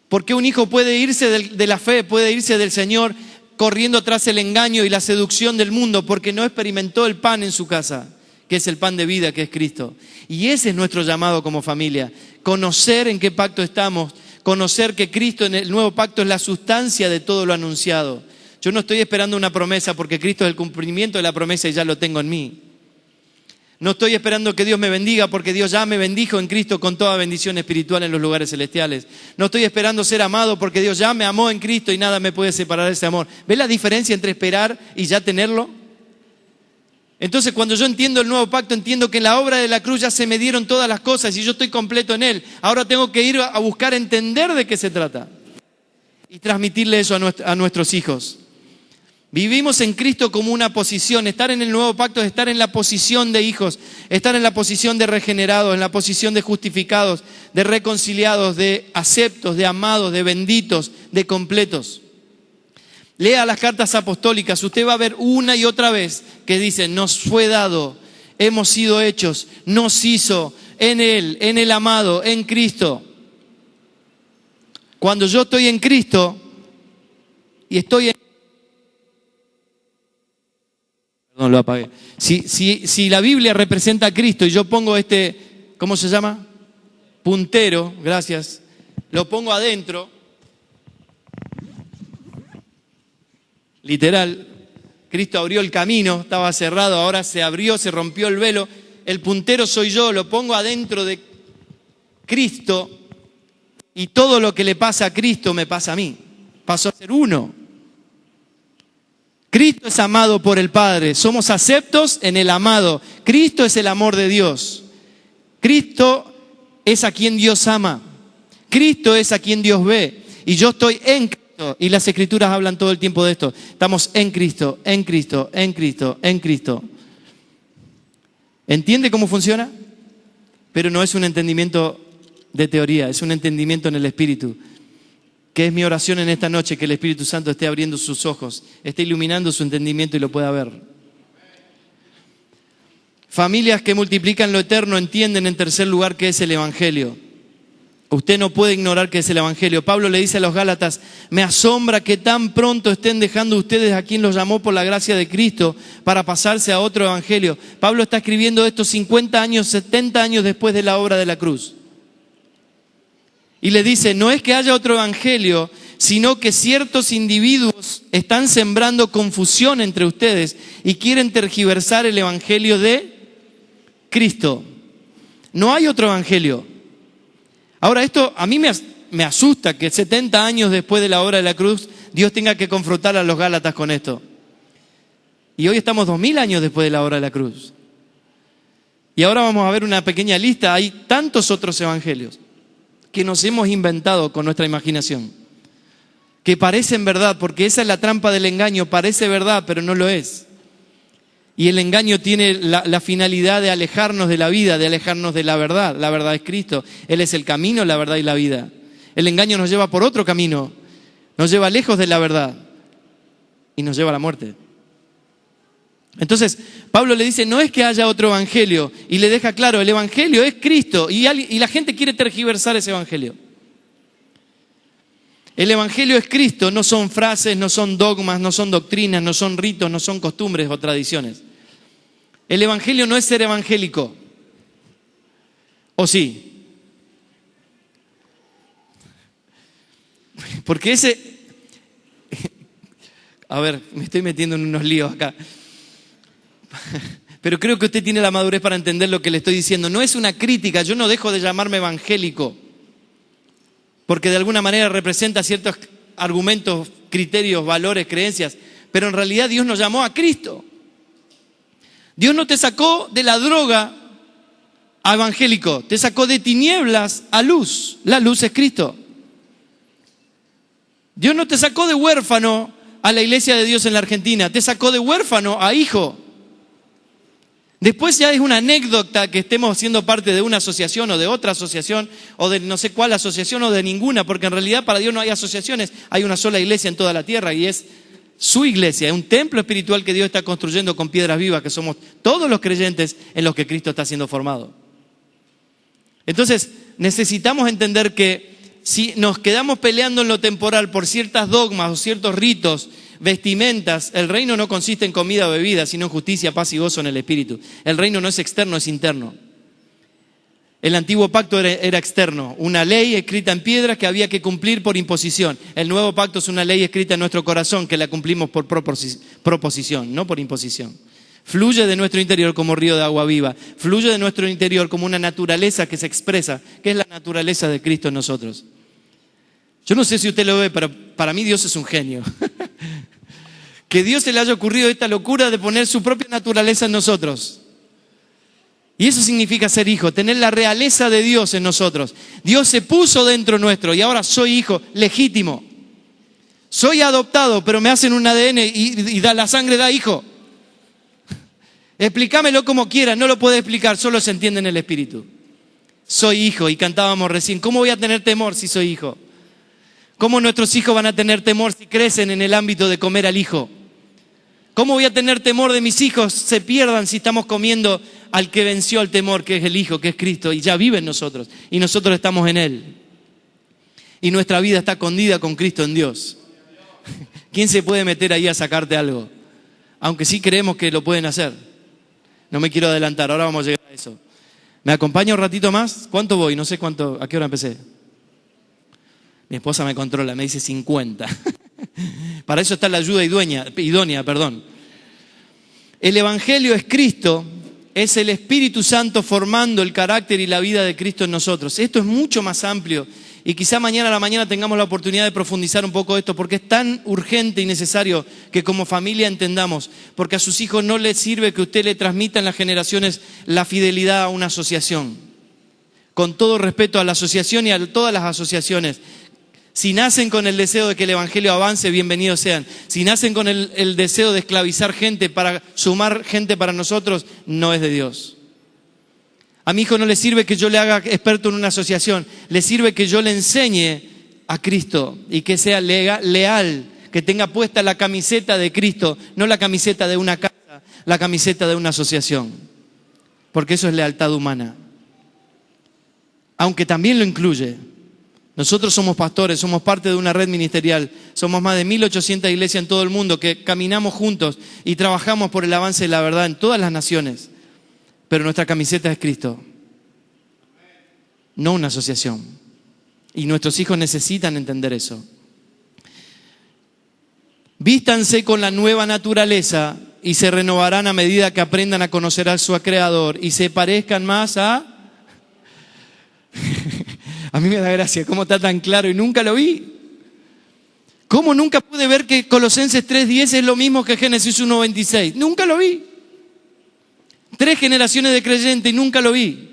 ¿Por qué un hijo puede irse de la fe, puede irse del Señor corriendo tras el engaño y la seducción del mundo? Porque no experimentó el pan en su casa, que es el pan de vida, que es Cristo. Y ese es nuestro llamado como familia. Conocer en qué pacto estamos, conocer que Cristo en el nuevo pacto es la sustancia de todo lo anunciado. Yo no estoy esperando una promesa porque Cristo es el cumplimiento de la promesa y ya lo tengo en mí. No estoy esperando que Dios me bendiga porque Dios ya me bendijo en Cristo con toda bendición espiritual en los lugares celestiales. No estoy esperando ser amado porque Dios ya me amó en Cristo y nada me puede separar de ese amor. ¿Ves la diferencia entre esperar y ya tenerlo? Entonces cuando yo entiendo el nuevo pacto, entiendo que en la obra de la cruz ya se me dieron todas las cosas y yo estoy completo en Él. Ahora tengo que ir a buscar entender de qué se trata y transmitirle eso a nuestros hijos. Vivimos en Cristo como una posición. Estar en el nuevo pacto es estar en la posición de hijos, estar en la posición de regenerados, en la posición de justificados, de reconciliados, de aceptos, de amados, de benditos, de completos. Lea las cartas apostólicas, usted va a ver una y otra vez que dice, nos fue dado, hemos sido hechos, nos hizo en Él, en el amado, en Cristo. Cuando yo estoy en Cristo y estoy en... Perdón, lo apagué. Si la Biblia representa a Cristo y yo pongo ¿cómo se llama? Puntero, gracias. Lo pongo adentro. Literal, Cristo abrió el camino, estaba cerrado, ahora se abrió, se rompió el velo. El puntero soy yo, lo pongo adentro de Cristo y todo lo que le pasa a Cristo me pasa a mí. Pasó a ser uno. Cristo es amado por el Padre, somos aceptos en el amado. Cristo es el amor de Dios. Cristo es a quien Dios ama. Cristo es a quien Dios ve. Y yo estoy en Cristo. Y las Escrituras hablan todo el tiempo de esto. Estamos en Cristo, en Cristo, en Cristo, en Cristo. ¿Entiende cómo funciona? Pero no es un entendimiento de teoría, es un entendimiento en el Espíritu. Que es mi oración en esta noche, que el Espíritu Santo esté abriendo sus ojos, esté iluminando su entendimiento y lo pueda ver. Familias que multiplican lo eterno entienden en tercer lugar qué es el Evangelio. Usted no puede ignorar qué es el Evangelio. Pablo le dice a los Gálatas, me asombra que tan pronto estén dejando ustedes a quien los llamó por la gracia de Cristo para pasarse a otro Evangelio. Pablo está escribiendo esto 50 años, 70 años después de la obra de la cruz. Y le dice, no es que haya otro evangelio, sino que ciertos individuos están sembrando confusión entre ustedes y quieren tergiversar el evangelio de Cristo. No hay otro evangelio. Ahora esto a mí me asusta que 70 años después de la obra de la cruz Dios tenga que confrontar a los Gálatas con esto. Y hoy estamos 2000 años después de la obra de la cruz. Y ahora vamos a ver una pequeña lista. Hay tantos otros evangelios que nos hemos inventado con nuestra imaginación. que parecen verdad, porque esa es la trampa del engaño, parece verdad, pero no lo es. Y el engaño tiene la finalidad de alejarnos de la vida, de alejarnos de la verdad. La verdad es Cristo. Él es el camino, la verdad y la vida. El engaño nos lleva por otro camino, nos lleva lejos de la verdad y nos lleva a la muerte. Entonces, Pablo le dice, no es que haya otro evangelio, y le deja claro, el evangelio es Cristo, y la gente quiere tergiversar ese evangelio. El evangelio es Cristo, no son frases, no son dogmas, no son doctrinas, no son ritos, no son costumbres o tradiciones. El evangelio no es ser evangélico. ¿O sí? Porque a ver, me estoy metiendo en unos líos acá. Pero creo que usted tiene la madurez para entender lo que le estoy diciendo. No es una crítica, yo no dejo de llamarme evangélico, porque de alguna manera representa ciertos argumentos, criterios, valores, creencias, pero en realidad Dios nos llamó a Cristo. Dios no te sacó de la droga a evangélico, te sacó de tinieblas a luz. La luz es Cristo. Dios no te sacó de huérfano a la iglesia de Dios en la Argentina, te sacó de huérfano a hijo. Después ya es una anécdota que estemos siendo parte de una asociación o de otra asociación o de no sé cuál asociación o de ninguna, porque en realidad para Dios no hay asociaciones, hay una sola iglesia en toda la tierra y es su iglesia, es un templo espiritual que Dios está construyendo con piedras vivas, que somos todos los creyentes en los que Cristo está siendo formado. Entonces necesitamos entender que si nos quedamos peleando en lo temporal por ciertas dogmas o ciertos ritos, vestimentas, el reino no consiste en comida o bebida, sino en justicia, paz y gozo en el Espíritu. El reino no es externo, es interno. El antiguo pacto era externo, una ley escrita en piedra que había que cumplir por imposición. El nuevo pacto es una ley escrita en nuestro corazón que la cumplimos por proposición, no por imposición. Fluye de nuestro interior como río de agua viva, fluye de nuestro interior como una naturaleza que se expresa, que es la naturaleza de Cristo en nosotros. Yo no sé si usted lo ve, pero para mí Dios es un genio. Que Dios se le haya ocurrido esta locura de poner su propia naturaleza en nosotros. Y eso significa ser hijo, tener la realeza de Dios en nosotros. Dios se puso dentro nuestro y ahora soy hijo legítimo. Soy adoptado, pero me hacen un ADN y la sangre da hijo. Explícamelo como quiera, no lo puede explicar, solo se entiende en el Espíritu. Soy hijo, y cantábamos recién, ¿cómo voy a tener temor si soy hijo? ¿Cómo nuestros hijos van a tener temor si crecen en el ámbito de comer al hijo? ¿Cómo voy a tener temor de mis hijos se pierdan si estamos comiendo al que venció al temor, que es el Hijo, que es Cristo, y ya vive en nosotros, y nosotros estamos en Él? Y nuestra vida está escondida con Cristo en Dios. ¿Quién se puede meter ahí a sacarte algo? Aunque sí creemos que lo pueden hacer. No me quiero adelantar, ahora vamos a llegar a eso. ¿Me acompaña un ratito más? ¿Cuánto voy? No sé cuánto, ¿a qué hora empecé? Mi esposa me controla, me dice 50. Para eso está la ayuda idónea. El Evangelio es Cristo, es el Espíritu Santo formando el carácter y la vida de Cristo en nosotros. Esto es mucho más amplio y quizá mañana a la mañana tengamos la oportunidad de profundizar un poco esto, porque es tan urgente y necesario que como familia entendamos, porque a sus hijos no les sirve que usted le transmita en las generaciones la fidelidad a una asociación. Con todo respeto a la asociación y a todas las asociaciones. Si nacen con el deseo de que el Evangelio avance, bienvenidos sean. Si nacen con el deseo de esclavizar gente para sumar gente para nosotros, no es de Dios. A mi hijo no le sirve que yo le haga experto en una asociación, le sirve que yo le enseñe a Cristo y que sea leal, que tenga puesta la camiseta de Cristo, no la camiseta de una casa, la camiseta de una asociación. Porque eso es lealtad humana. Aunque también lo incluye. Nosotros somos pastores, somos parte de una red ministerial, somos más de 1.800 iglesias en todo el mundo que caminamos juntos y trabajamos por el avance de la verdad en todas las naciones, pero nuestra camiseta es Cristo, no una asociación, y nuestros hijos necesitan entender eso. Vístanse con la nueva naturaleza y se renovarán a medida que aprendan a conocer a su Creador y se parezcan más a... A mí me da gracia cómo está tan claro y nunca lo vi. ¿Cómo nunca pude ver que Colosenses 3:10 es lo mismo que Génesis 1:26? Nunca lo vi. 3 generaciones de creyentes y nunca lo vi.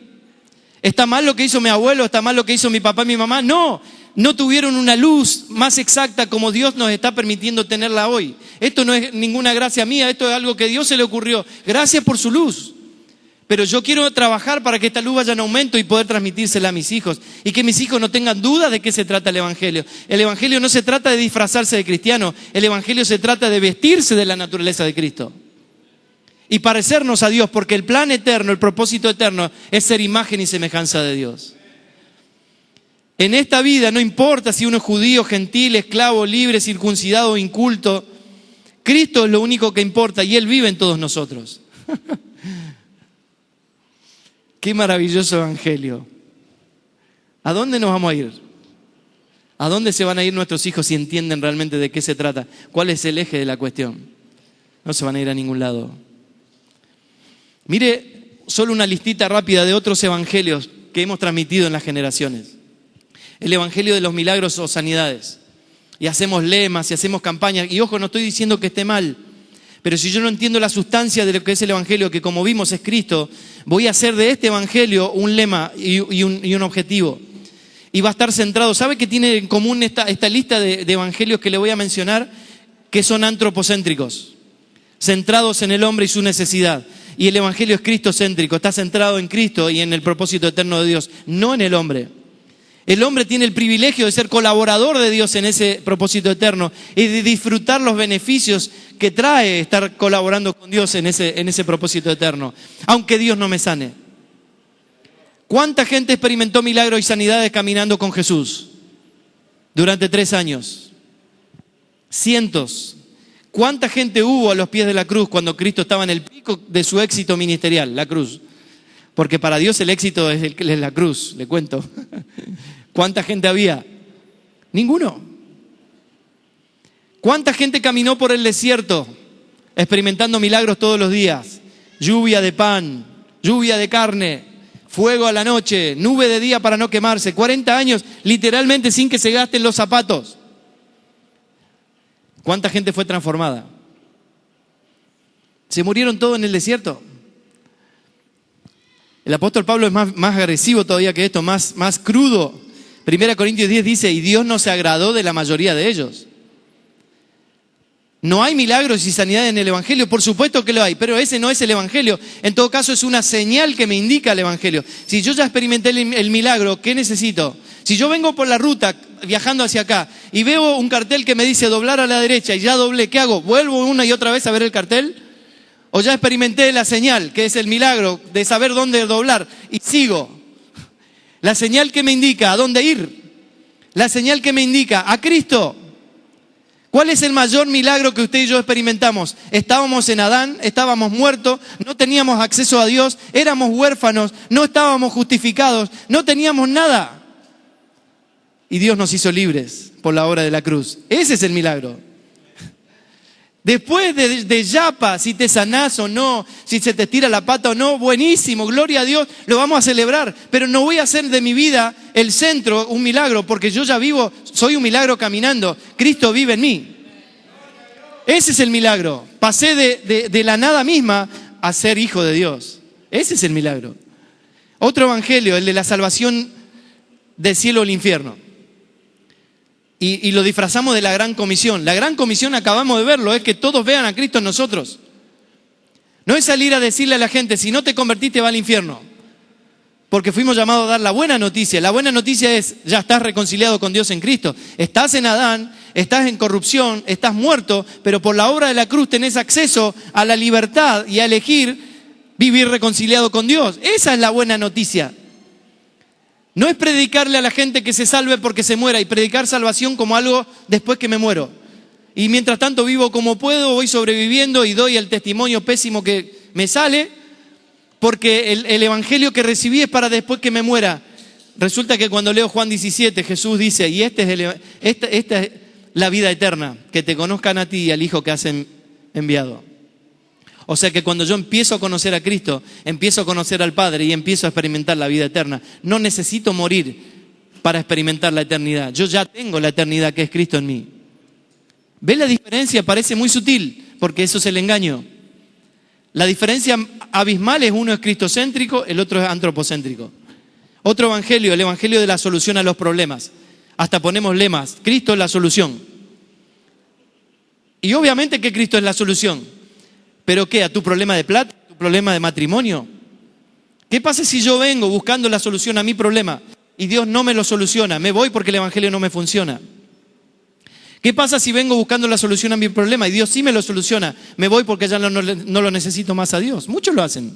¿Está mal lo que hizo mi abuelo? ¿Está mal lo que hizo mi papá y mi mamá? No, no tuvieron una luz más exacta como Dios nos está permitiendo tenerla hoy. Esto no es ninguna gracia mía, esto es algo que a Dios se le ocurrió. Gracias por su luz. Pero yo quiero trabajar para que esta luz vaya en aumento y poder transmitírsela a mis hijos. Y que mis hijos no tengan duda de qué se trata el Evangelio. El Evangelio no se trata de disfrazarse de cristiano. El Evangelio se trata de vestirse de la naturaleza de Cristo. Y parecernos a Dios, porque el plan eterno, el propósito eterno, es ser imagen y semejanza de Dios. En esta vida no importa si uno es judío, gentil, esclavo, libre, circuncidado o inculto. Cristo es lo único que importa y Él vive en todos nosotros. Qué maravilloso evangelio. ¿A dónde nos vamos a ir? ¿A dónde se van a ir nuestros hijos si entienden realmente de qué se trata? ¿Cuál es el eje de la cuestión? No se van a ir a ningún lado. Mire, solo una listita rápida de otros evangelios que hemos transmitido en las generaciones. El evangelio de los milagros o sanidades. Y hacemos lemas y hacemos campañas. Y ojo, no estoy diciendo que esté mal. Pero si yo no entiendo la sustancia de lo que es el evangelio, que como vimos es Cristo, voy a hacer de este evangelio un lema y un objetivo. Y va a estar centrado. ¿Sabe qué tiene en común esta lista de evangelios que le voy a mencionar? Que son antropocéntricos, centrados en el hombre y su necesidad. Y el evangelio es cristocéntrico, está centrado en Cristo y en el propósito eterno de Dios, no en el hombre. El hombre tiene el privilegio de ser colaborador de Dios en ese propósito eterno y de disfrutar los beneficios que trae estar colaborando con Dios en ese propósito eterno, aunque Dios no me sane. ¿Cuánta gente experimentó milagros y sanidades caminando con Jesús durante 3 años? Cientos. ¿Cuánta gente hubo a los pies de la cruz cuando Cristo estaba en el pico de su éxito ministerial, la cruz? Porque para Dios el éxito es la cruz, le cuento. ¿Cuánta gente había? Ninguno. ¿Cuánta gente caminó por el desierto experimentando milagros todos los días? Lluvia de pan, lluvia de carne, fuego a la noche, nube de día para no quemarse. 40 años literalmente sin que se gasten los zapatos. ¿Cuánta gente fue transformada? ¿Se murieron todos en el desierto? El apóstol Pablo es más agresivo todavía que esto, más crudo. 1 Corintios 10 dice, y Dios no se agradó de la mayoría de ellos. ¿No hay milagros y sanidad en el evangelio? Por supuesto que lo hay, pero ese no es el evangelio. En todo caso es una señal que me indica el evangelio. Si yo ya experimenté el milagro, ¿qué necesito? Si yo vengo por la ruta viajando hacia acá y veo un cartel que me dice doblar a la derecha y ya doblé, ¿qué hago? ¿Vuelvo una y otra vez a ver el cartel? ¿O ya experimenté la señal, que es el milagro de saber dónde doblar y sigo? La señal que me indica a dónde ir. La señal que me indica a Cristo. ¿Cuál es el mayor milagro que usted y yo experimentamos? Estábamos en Adán, estábamos muertos, no teníamos acceso a Dios, éramos huérfanos, no estábamos justificados, no teníamos nada. Y Dios nos hizo libres por la obra de la cruz. Ese es el milagro. Después de yapa, si te sanás o no, si se te tira la pata o no, buenísimo, gloria a Dios, lo vamos a celebrar. Pero no voy a hacer de mi vida el centro un milagro, porque yo ya vivo, soy un milagro caminando. Cristo vive en mí. Ese es el milagro. Pasé de la nada misma a ser hijo de Dios. Ese es el milagro. Otro evangelio, el de la salvación del cielo o el infierno. Y lo disfrazamos de la gran comisión. La gran comisión, acabamos de verlo, es que todos vean a Cristo en nosotros. No es salir a decirle a la gente, si no te convertiste va al infierno. Porque fuimos llamados a dar la buena noticia. La buena noticia es, ya estás reconciliado con Dios en Cristo. Estás en Adán, estás en corrupción, estás muerto, pero por la obra de la cruz tenés acceso a la libertad y a elegir vivir reconciliado con Dios. Esa es la buena noticia. No es predicarle a la gente que se salve porque se muera y predicar salvación como algo después que me muero. Y mientras tanto vivo como puedo, voy sobreviviendo y doy el testimonio pésimo que me sale porque el evangelio que recibí es para después que me muera. Resulta que cuando leo Juan 17, Jesús dice, y esta es la vida eterna, que te conozcan a ti y al Hijo que has enviado. O sea que cuando yo empiezo a conocer a Cristo, empiezo a conocer al Padre y empiezo a experimentar la vida eterna. No necesito morir para experimentar la eternidad. Yo ya tengo la eternidad que es Cristo en mí. ¿Ve la diferencia? Parece muy sutil, porque eso es el engaño. La diferencia abismal es uno es cristocéntrico, el otro es antropocéntrico. Otro evangelio, el evangelio de la solución a los problemas. Hasta ponemos lemas. Cristo es la solución. Y obviamente que Cristo es la solución. ¿Pero qué? ¿A tu problema de plata? ¿A tu problema de matrimonio? ¿Qué pasa si yo vengo buscando la solución a mi problema y Dios no me lo soluciona? Me voy porque el evangelio no me funciona. ¿Qué pasa si vengo buscando la solución a mi problema y Dios sí me lo soluciona? Me voy porque ya no lo necesito más a Dios. Muchos lo hacen.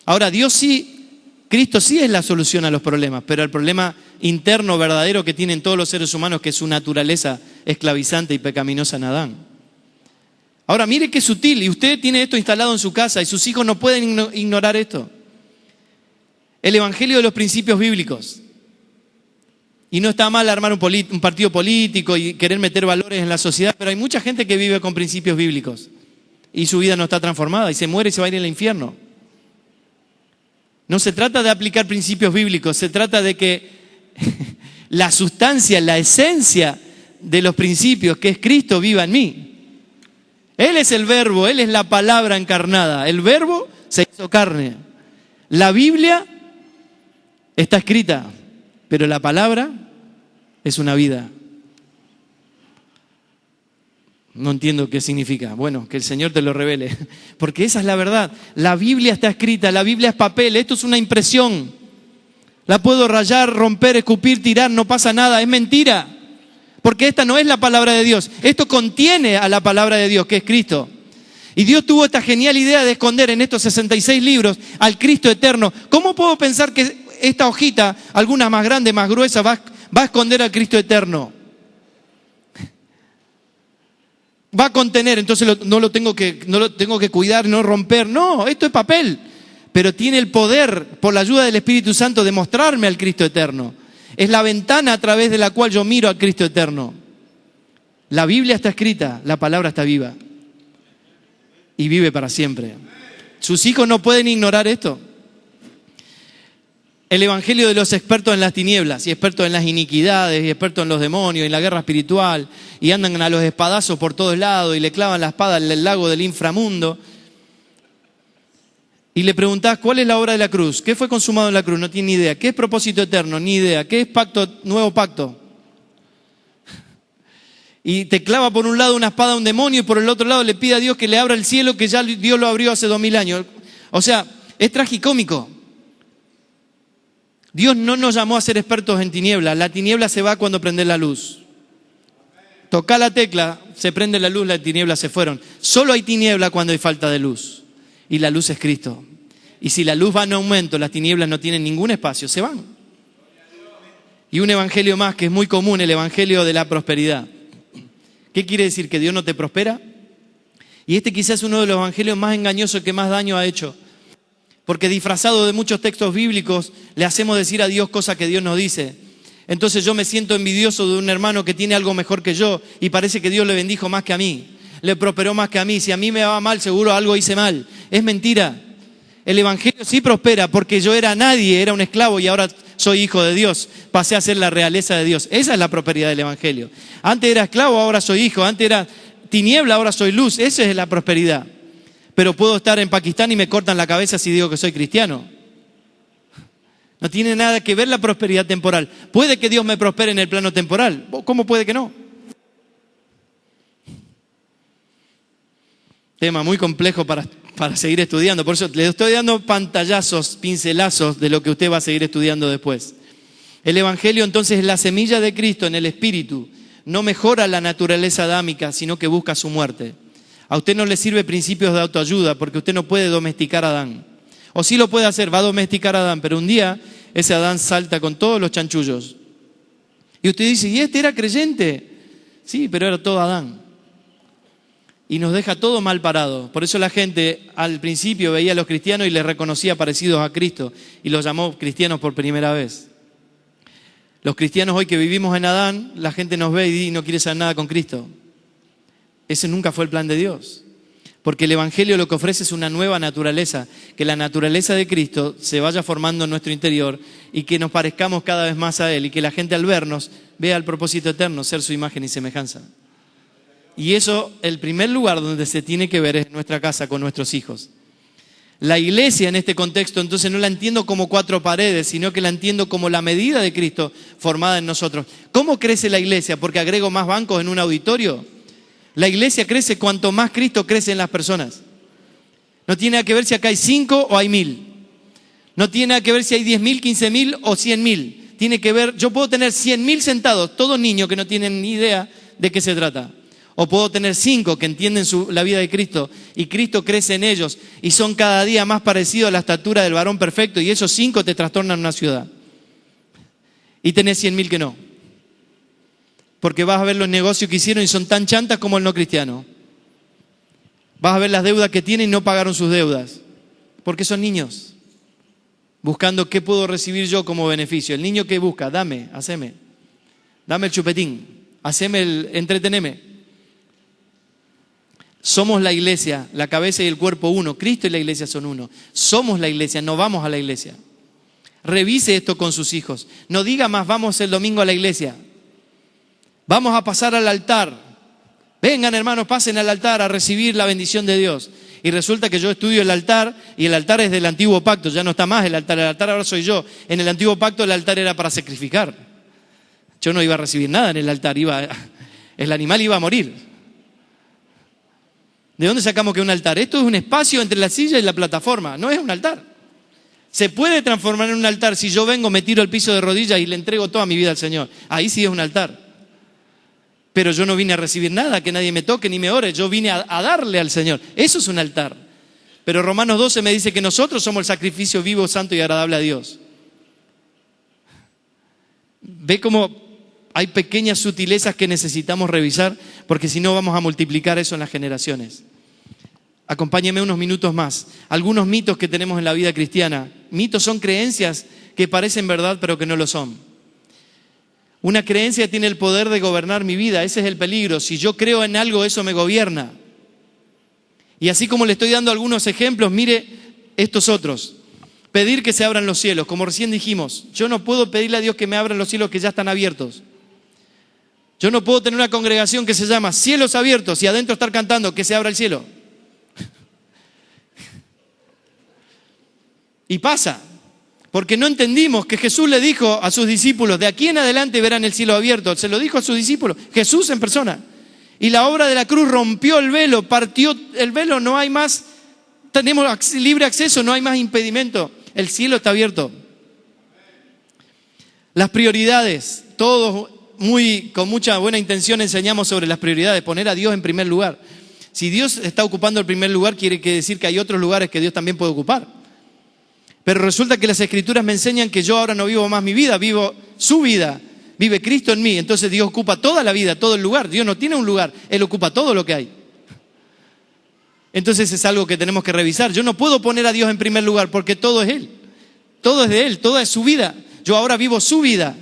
Ahora, Dios sí, Cristo sí es la solución a los problemas, pero el problema interno verdadero que tienen todos los seres humanos, que es su naturaleza esclavizante y pecaminosa en Adán. Ahora, mire qué sutil, y usted tiene esto instalado en su casa y sus hijos no pueden ignorar esto. El evangelio de los principios bíblicos. Y no está mal armar un partido político y querer meter valores en la sociedad, pero hay mucha gente que vive con principios bíblicos y su vida no está transformada y se muere y se va a ir al infierno. No se trata de aplicar principios bíblicos, se trata de que la sustancia, la esencia de los principios, que es Cristo, viva en mí. Él es el verbo, Él es la palabra encarnada. El verbo se hizo carne. La Biblia está escrita, pero la palabra es una vida. No entiendo qué significa. Bueno, que el Señor te lo revele. Porque esa es la verdad. La Biblia está escrita, la Biblia es papel, esto es una impresión. La puedo rayar, romper, escupir, tirar, no pasa nada, es mentira. Porque esta no es la palabra de Dios. Esto contiene a la palabra de Dios, que es Cristo. Y Dios tuvo esta genial idea de esconder en estos 66 libros al Cristo eterno. ¿Cómo puedo pensar que esta hojita, alguna más grande, más gruesa, va a esconder al Cristo eterno? Va a contener, entonces no lo tengo que cuidar, no romper. No, esto es papel. Pero tiene el poder, por la ayuda del Espíritu Santo, de mostrarme al Cristo eterno. Es la ventana a través de la cual yo miro al Cristo eterno. La Biblia está escrita, la palabra está viva. Y vive para siempre. Sus hijos no pueden ignorar esto. El evangelio de los expertos en las tinieblas, y expertos en las iniquidades, y expertos en los demonios, y en la guerra espiritual, y andan a los espadazos por todos lados, y le clavan la espada en el lago del inframundo. Y le preguntás, ¿cuál es la obra de la cruz? ¿Qué fue consumado en la cruz? No tiene ni idea. ¿Qué es propósito eterno? Ni idea. ¿Qué es nuevo pacto? Y te clava por un lado una espada a un demonio y por el otro lado le pide a Dios que le abra el cielo, que ya Dios lo abrió hace 2000 años. O sea, es tragicómico. Dios no nos llamó a ser expertos en tinieblas. La tiniebla se va cuando prende la luz. Toca la tecla, se prende la luz, las tinieblas se fueron. Solo hay tiniebla cuando hay falta de luz. Y la luz es Cristo. Y si la luz va en aumento, las tinieblas no tienen ningún espacio, se van. Y un evangelio más que es muy común, el evangelio de la prosperidad. ¿Qué quiere decir? ¿Que Dios no te prospera? Y este quizás es uno de los evangelios más engañosos que más daño ha hecho. Porque disfrazado de muchos textos bíblicos, le hacemos decir a Dios cosas que Dios nos dice. Entonces yo me siento envidioso de un hermano que tiene algo mejor que yo y parece que Dios le bendijo más que a mí, le prosperó más que a mí. Si a mí me va mal, seguro algo hice mal. Es mentira. El evangelio sí prospera porque yo era nadie, era un esclavo y ahora soy hijo de Dios. Pasé a ser la realeza de Dios. Esa es la prosperidad del evangelio. Antes era esclavo, ahora soy hijo. Antes era tiniebla, ahora soy luz. Esa es la prosperidad. Pero puedo estar en Pakistán y me cortan la cabeza si digo que soy cristiano. No tiene nada que ver la prosperidad temporal. Puede que Dios me prospere en el plano temporal. ¿Cómo puede que no? Tema muy complejo para seguir estudiando. Por eso le estoy dando pantallazos, pincelazos de lo que usted va a seguir estudiando después. El evangelio entonces es la semilla de Cristo en el espíritu. No mejora la naturaleza adámica, sino que busca su muerte. A usted no le sirve principios de autoayuda porque usted no puede domesticar a Adán. O sí lo puede hacer, va a domesticar a Adán, pero un día ese Adán salta con todos los chanchullos. Y usted dice, ¿y este era creyente? Sí, pero era todo Adán. Y nos deja todo mal parado. Por eso la gente al principio veía a los cristianos y les reconocía parecidos a Cristo y los llamó cristianos por primera vez. Los cristianos hoy que vivimos en Adán, la gente nos ve y no quiere saber nada con Cristo. Ese nunca fue el plan de Dios. Porque el evangelio lo que ofrece es una nueva naturaleza, que la naturaleza de Cristo se vaya formando en nuestro interior y que nos parezcamos cada vez más a Él y que la gente al vernos vea el propósito eterno, ser su imagen y semejanza. Y eso, el primer lugar donde se tiene que ver es en nuestra casa con nuestros hijos. La iglesia en este contexto, entonces no la entiendo como 4 paredes, sino que la entiendo como la medida de Cristo formada en nosotros. ¿Cómo crece la iglesia? ¿Porque agrego más bancos en un auditorio? La iglesia crece cuanto más Cristo crece en las personas. No tiene nada que ver si acá hay 5 o hay 1000. No tiene nada que ver si hay 10.000, 15.000 o 100.000. Tiene que ver, yo puedo tener 100.000 sentados, todos niños que no tienen ni idea de qué se trata. O puedo tener 5 que entienden la vida de Cristo y Cristo crece en ellos y son cada día más parecidos a la estatura del varón perfecto y esos 5 te trastornan una ciudad. Y tenés 100.000 que no. Porque vas a ver los negocios que hicieron y son tan chantas como el no cristiano. Vas a ver las deudas que tienen y no pagaron sus deudas. Porque son niños. Buscando qué puedo recibir yo como beneficio. El niño que busca, dame, haceme. Dame el chupetín, haceme entreteneme. Somos la iglesia, la cabeza y el cuerpo uno. Cristo y la iglesia son uno. Somos la iglesia, no vamos a la iglesia. Revise esto con sus hijos. No diga más, vamos el domingo a la iglesia. Vamos a pasar al altar. Vengan hermanos, pasen al altar a recibir la bendición de Dios. Y resulta que yo estudio el altar y el altar es del antiguo pacto. Ya no está más el altar ahora soy yo. En el antiguo pacto el altar era para sacrificar. Yo no iba a recibir nada en el altar, el animal iba a morir. ¿De dónde sacamos que es un altar? Esto es un espacio entre la silla y la plataforma, no es un altar. Se puede transformar en un altar si yo vengo, me tiro al piso de rodillas y le entrego toda mi vida al Señor. Ahí sí es un altar. Pero yo no vine a recibir nada, que nadie me toque ni me ore, yo vine a darle al Señor. Eso es un altar. Pero Romanos 12 me dice que nosotros somos el sacrificio vivo, santo y agradable a Dios. ¿Ve cómo hay pequeñas sutilezas que necesitamos revisar? Porque si no vamos a multiplicar eso en las generaciones. Acompáñeme unos minutos más. Algunos mitos que tenemos en la vida cristiana. Mitos son creencias que parecen verdad pero que no lo son. Una creencia tiene el poder de gobernar mi vida. Ese es el peligro. Si yo creo en algo, eso me gobierna. Y así como le estoy dando algunos ejemplos, mire estos otros. Pedir que se abran los cielos. Como recién dijimos, yo no puedo pedirle a Dios que me abran los cielos que ya están abiertos. Yo no puedo tener una congregación que se llama Cielos Abiertos y adentro estar cantando que se abra el cielo. Y pasa, porque no entendimos que Jesús le dijo a sus discípulos, de aquí en adelante verán el cielo abierto. Se lo dijo a sus discípulos, Jesús en persona. Y la obra de la cruz rompió el velo, partió el velo, no hay más, tenemos libre acceso, no hay más impedimento. El cielo está abierto. Las prioridades, todos con mucha buena intención enseñamos sobre las prioridades, poner a Dios en primer lugar. Si Dios está ocupando el primer lugar, quiere decir que hay otros lugares que Dios también puede ocupar. Pero resulta que las Escrituras me enseñan que yo ahora no vivo más mi vida, vivo su vida. Vive Cristo en mí. Entonces Dios ocupa toda la vida, todo el lugar. Dios no tiene un lugar, Él ocupa todo lo que hay. Entonces es algo que tenemos que revisar. Yo no puedo poner a Dios en primer lugar porque todo es Él. Todo es de Él, toda es su vida. Yo ahora vivo su vida.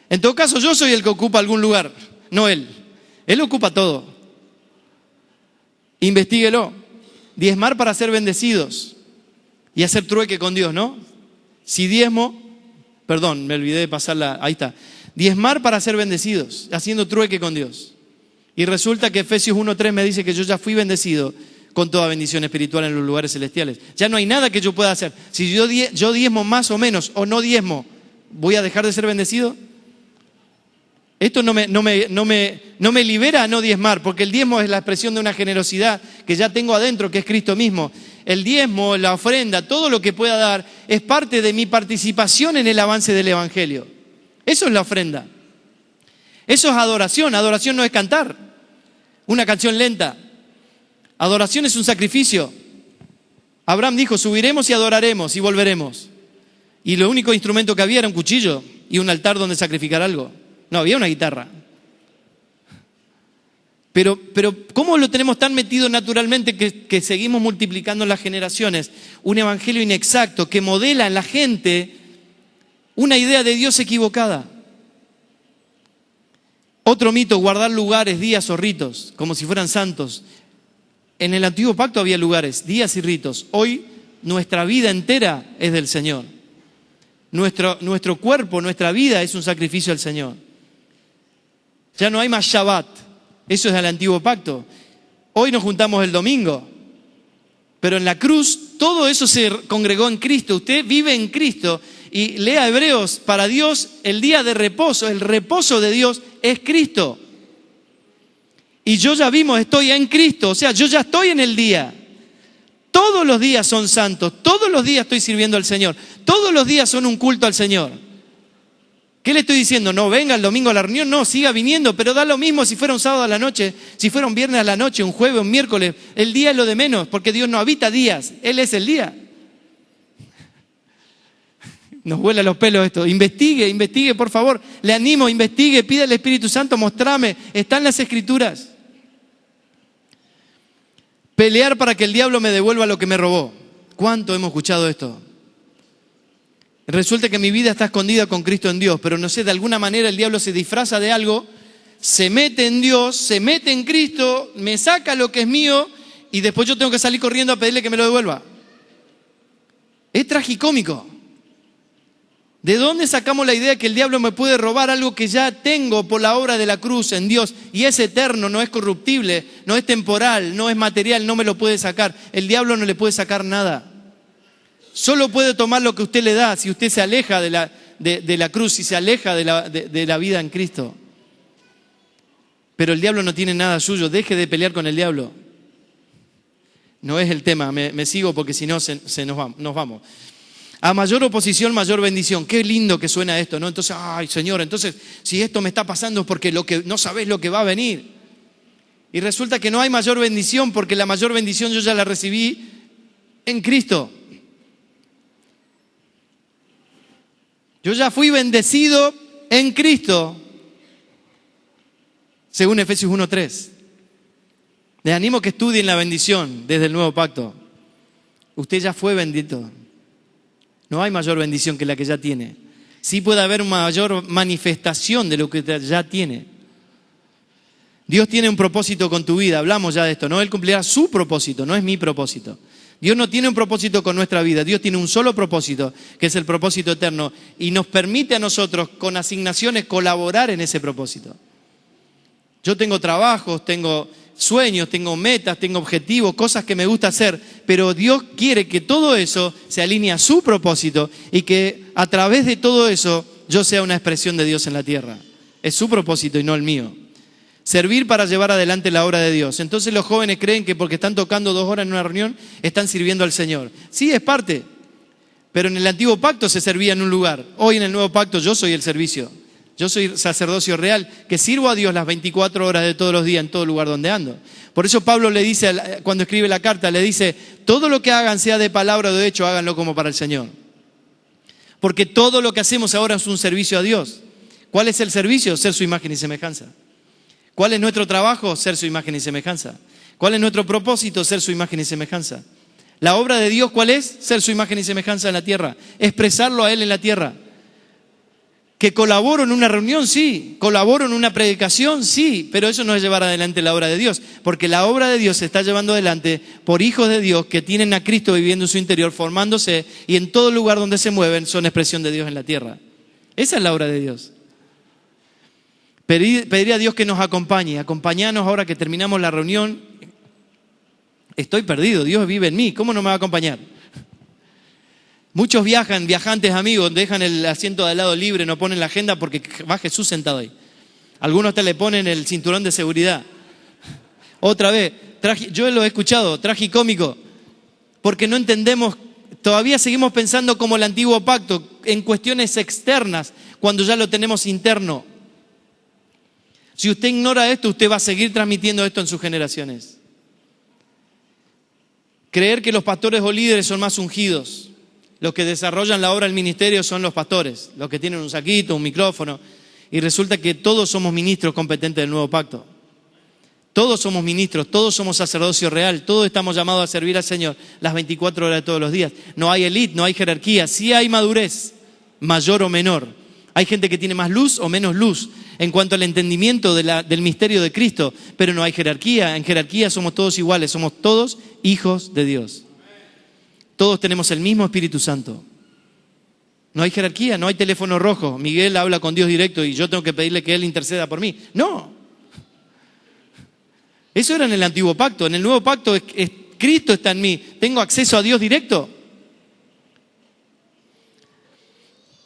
En todo caso, yo soy el que ocupa algún lugar, no Él. Él ocupa todo. Investíguelo. Diezmar para ser bendecidos. Y hacer trueque con Dios, ¿no? Si diezmo, perdón, me olvidé de pasarla, ahí está. Diezmar para ser bendecidos, haciendo trueque con Dios. Y resulta que Efesios 1:3 me dice que yo ya fui bendecido con toda bendición espiritual en los lugares celestiales. Ya no hay nada que yo pueda hacer. Si yo diezmo más o menos, o no diezmo, ¿voy a dejar de ser bendecido? Esto no me libera a no diezmar, porque el diezmo es la expresión de una generosidad que ya tengo adentro, que es Cristo mismo. El diezmo, la ofrenda, todo lo que pueda dar, es parte de mi participación en el avance del Evangelio. Eso es la ofrenda. Eso es adoración. Adoración no es cantar una canción lenta. Adoración es un sacrificio. Abraham dijo, subiremos y adoraremos y volveremos. Y lo único instrumento que había era un cuchillo y un altar donde sacrificar algo. No, había una guitarra. Pero ¿cómo lo tenemos tan metido naturalmente que seguimos multiplicando las generaciones? Un evangelio inexacto que modela en la gente una idea de Dios equivocada. Otro mito, guardar lugares, días o ritos, como si fueran santos. En el antiguo pacto había lugares, días y ritos. Hoy nuestra vida entera es del Señor. Nuestro cuerpo, nuestra vida es un sacrificio al Señor. Ya no hay más Shabbat. Eso es del antiguo pacto. Hoy nos juntamos el domingo. Pero en la cruz todo eso se congregó en Cristo. Usted vive en Cristo y lea Hebreos. Para Dios el día de reposo, el reposo de Dios es Cristo. Y yo ya vimos, estoy en Cristo, o sea, yo ya estoy en el día. Todos los días son santos, todos los días estoy sirviendo al Señor, todos los días son un culto al Señor. ¿Qué le estoy diciendo? No venga el domingo a la reunión, no, siga viniendo, pero da lo mismo si fuera un sábado a la noche, si fuera un viernes a la noche, un jueves, un miércoles. El día es lo de menos, porque Dios no habita días, Él es el día. Nos vuela los pelos esto. Investigue, por favor. Le animo, investigue, pide al Espíritu Santo, mostrame. Está en las Escrituras. Pelear para que el diablo me devuelva lo que me robó. ¿Cuánto hemos escuchado esto? Resulta que mi vida está escondida con Cristo en Dios, pero no sé, de alguna manera el diablo se disfraza de algo, se mete en Dios, se mete en Cristo, me saca lo que es mío y después yo tengo que salir corriendo a pedirle que me lo devuelva. Es tragicómico. ¿De dónde sacamos la idea que el diablo me puede robar algo que ya tengo por la obra de la cruz en Dios? Y es eterno, no es corruptible, no es temporal, no es material, no me lo puede sacar. El diablo no le puede sacar nada. Solo puede tomar lo que usted le da si usted se aleja de la cruz, si se aleja de la vida en Cristo. Pero el diablo no tiene nada suyo, deje de pelear con el diablo. No es el tema, me sigo porque si no nos vamos. A mayor oposición, mayor bendición. Qué lindo que suena esto, ¿no? Entonces, ay Señor, entonces si esto me está pasando es porque no sabés lo que va a venir. Y resulta que no hay mayor bendición porque la mayor bendición yo ya la recibí en Cristo. Yo ya fui bendecido en Cristo, según Efesios 1:3. Les animo que estudien la bendición desde el nuevo pacto. Usted ya fue bendito. No hay mayor bendición que la que ya tiene. Sí puede haber una mayor manifestación de lo que ya tiene. Dios tiene un propósito con tu vida, hablamos ya de esto, ¿no? Él cumplirá su propósito, no es mi propósito. Dios no tiene un propósito con nuestra vida, Dios tiene un solo propósito, que es el propósito eterno, y nos permite a nosotros, con asignaciones, colaborar en ese propósito. Yo tengo trabajos, tengo sueños, tengo metas, tengo objetivos, cosas que me gusta hacer, pero Dios quiere que todo eso se alinee a su propósito y que a través de todo eso yo sea una expresión de Dios en la tierra. Es su propósito y no el mío. Servir para llevar adelante la obra de Dios. Entonces los jóvenes creen que porque están tocando 2 horas en una reunión, están sirviendo al Señor. Sí, es parte, pero en el antiguo pacto se servía en un lugar. Hoy en el nuevo pacto yo soy el servicio. Yo soy sacerdocio real, que sirvo a Dios las 24 horas de todos los días en todo lugar donde ando. Por eso Pablo le dice, cuando escribe la carta, le dice, todo lo que hagan, sea de palabra o de hecho, háganlo como para el Señor. Porque todo lo que hacemos ahora es un servicio a Dios. ¿Cuál es el servicio? Ser su imagen y semejanza. ¿Cuál es nuestro trabajo? Ser su imagen y semejanza. ¿Cuál es nuestro propósito? Ser su imagen y semejanza. La obra de Dios, ¿cuál es? Ser su imagen y semejanza en la tierra. Expresarlo a Él en la tierra. ¿Que colaboro en una reunión? Sí. ¿Colaboro en una predicación? Sí. Pero eso no es llevar adelante la obra de Dios. Porque la obra de Dios se está llevando adelante por hijos de Dios que tienen a Cristo viviendo en su interior, formándose, y en todo lugar donde se mueven son expresión de Dios en la tierra. Esa es la obra de Dios. Pedir a Dios que nos acompañe. Acompañanos ahora que terminamos la reunión. Estoy perdido, Dios vive en mí. ¿Cómo no me va a acompañar? Muchos viajantes amigos, dejan el asiento de al lado libre, no ponen la agenda porque va Jesús sentado ahí. Algunos hasta le ponen el cinturón de seguridad. Otra vez, yo lo he escuchado, tragicómico, porque no entendemos, todavía seguimos pensando como el antiguo pacto, en cuestiones externas, cuando ya lo tenemos interno. Si usted ignora esto, usted va a seguir transmitiendo esto en sus generaciones. Creer que los pastores o líderes son más ungidos. Los que desarrollan la obra del ministerio son los pastores, los que tienen un saquito, un micrófono. Y resulta que todos somos ministros competentes del nuevo pacto. Todos somos ministros, todos somos sacerdocio real, todos estamos llamados a servir al Señor las 24 horas de todos los días. No hay élite, no hay jerarquía, sí hay madurez, mayor o menor. Hay gente que tiene más luz o menos luz en cuanto al entendimiento del misterio de Cristo, pero no hay jerarquía. En jerarquía somos todos iguales, somos todos hijos de Dios. Todos tenemos el mismo Espíritu Santo. No hay jerarquía, no hay teléfono rojo. Miguel habla con Dios directo y yo tengo que pedirle que Él interceda por mí. No. Eso era en el antiguo pacto. En el nuevo pacto Cristo está en mí. ¿Tengo acceso a Dios directo?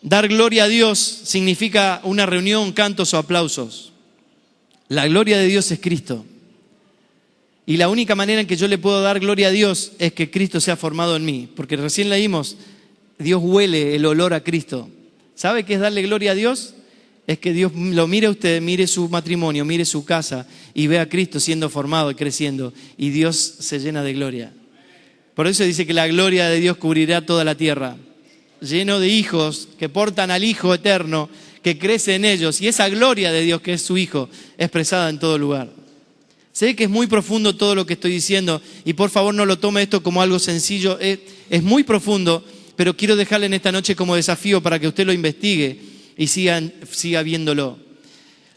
Dar gloria a Dios significa una reunión, cantos o aplausos. La gloria de Dios es Cristo. Y la única manera en que yo le puedo dar gloria a Dios es que Cristo sea formado en mí. Porque recién leímos, Dios huele el olor a Cristo. ¿Sabe qué es darle gloria a Dios? Es que Dios lo mire a usted, mire su matrimonio, mire su casa y ve a Cristo siendo formado y creciendo. Y Dios se llena de gloria. Por eso dice que la gloria de Dios cubrirá toda la tierra. Lleno de hijos que portan al Hijo eterno, que crece en ellos. Y esa gloria de Dios que es su Hijo, expresada en todo lugar. Sé que es muy profundo todo lo que estoy diciendo. Y por favor no lo tome esto como algo sencillo. Es muy profundo, pero quiero dejarle en esta noche como desafío para que usted lo investigue y siga viéndolo.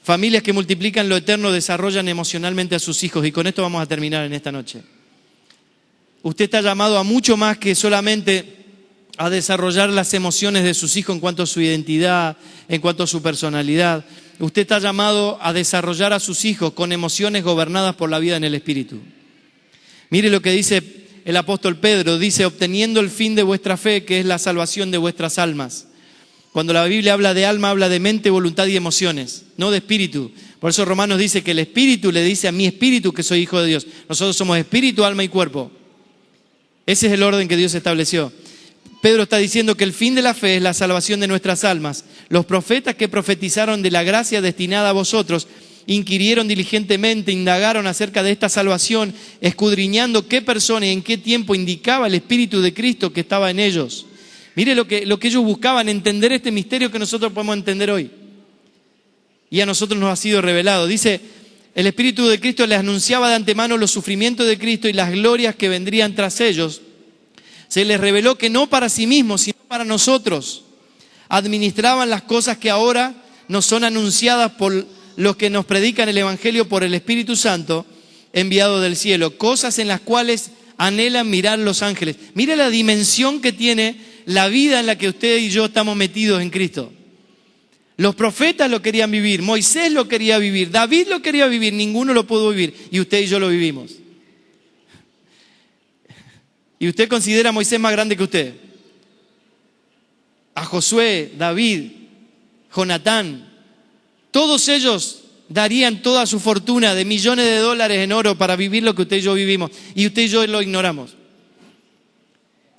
Familias que multiplican lo eterno desarrollan emocionalmente a sus hijos. Y con esto vamos a terminar en esta noche. Usted está llamado a mucho más que solamente a desarrollar las emociones de sus hijos en cuanto a su identidad, en cuanto a su personalidad. Usted está llamado a desarrollar a sus hijos con emociones gobernadas por la vida en el Espíritu. Mire lo que dice el apóstol Pedro, dice, obteniendo el fin de vuestra fe, que es la salvación de vuestras almas. Cuando la Biblia habla de alma, habla de mente, voluntad y emociones, no de espíritu. Por eso Romanos dice que el Espíritu le dice a mi espíritu que soy hijo de Dios. Nosotros somos espíritu, alma y cuerpo. Ese es el orden que Dios estableció. Pedro está diciendo que el fin de la fe es la salvación de nuestras almas. Los profetas que profetizaron de la gracia destinada a vosotros inquirieron diligentemente, indagaron acerca de esta salvación, escudriñando qué persona y en qué tiempo indicaba el Espíritu de Cristo que estaba en ellos. Mire lo que ellos buscaban, entender este misterio que nosotros podemos entender hoy. Y a nosotros nos ha sido revelado. Dice, el Espíritu de Cristo les anunciaba de antemano los sufrimientos de Cristo y las glorias que vendrían tras ellos. Se les reveló que no para sí mismos, sino para nosotros. Administraban las cosas que ahora nos son anunciadas por los que nos predican el Evangelio por el Espíritu Santo enviado del cielo. Cosas en las cuales anhelan mirar los ángeles. Mire la dimensión que tiene la vida en la que usted y yo estamos metidos en Cristo. Los profetas lo querían vivir, Moisés lo quería vivir, David lo quería vivir, ninguno lo pudo vivir y usted y yo lo vivimos. Y usted considera a Moisés más grande que usted. A Josué, David, Jonatán, todos ellos darían toda su fortuna de millones de dólares en oro para vivir lo que usted y yo vivimos. Y usted y yo lo ignoramos.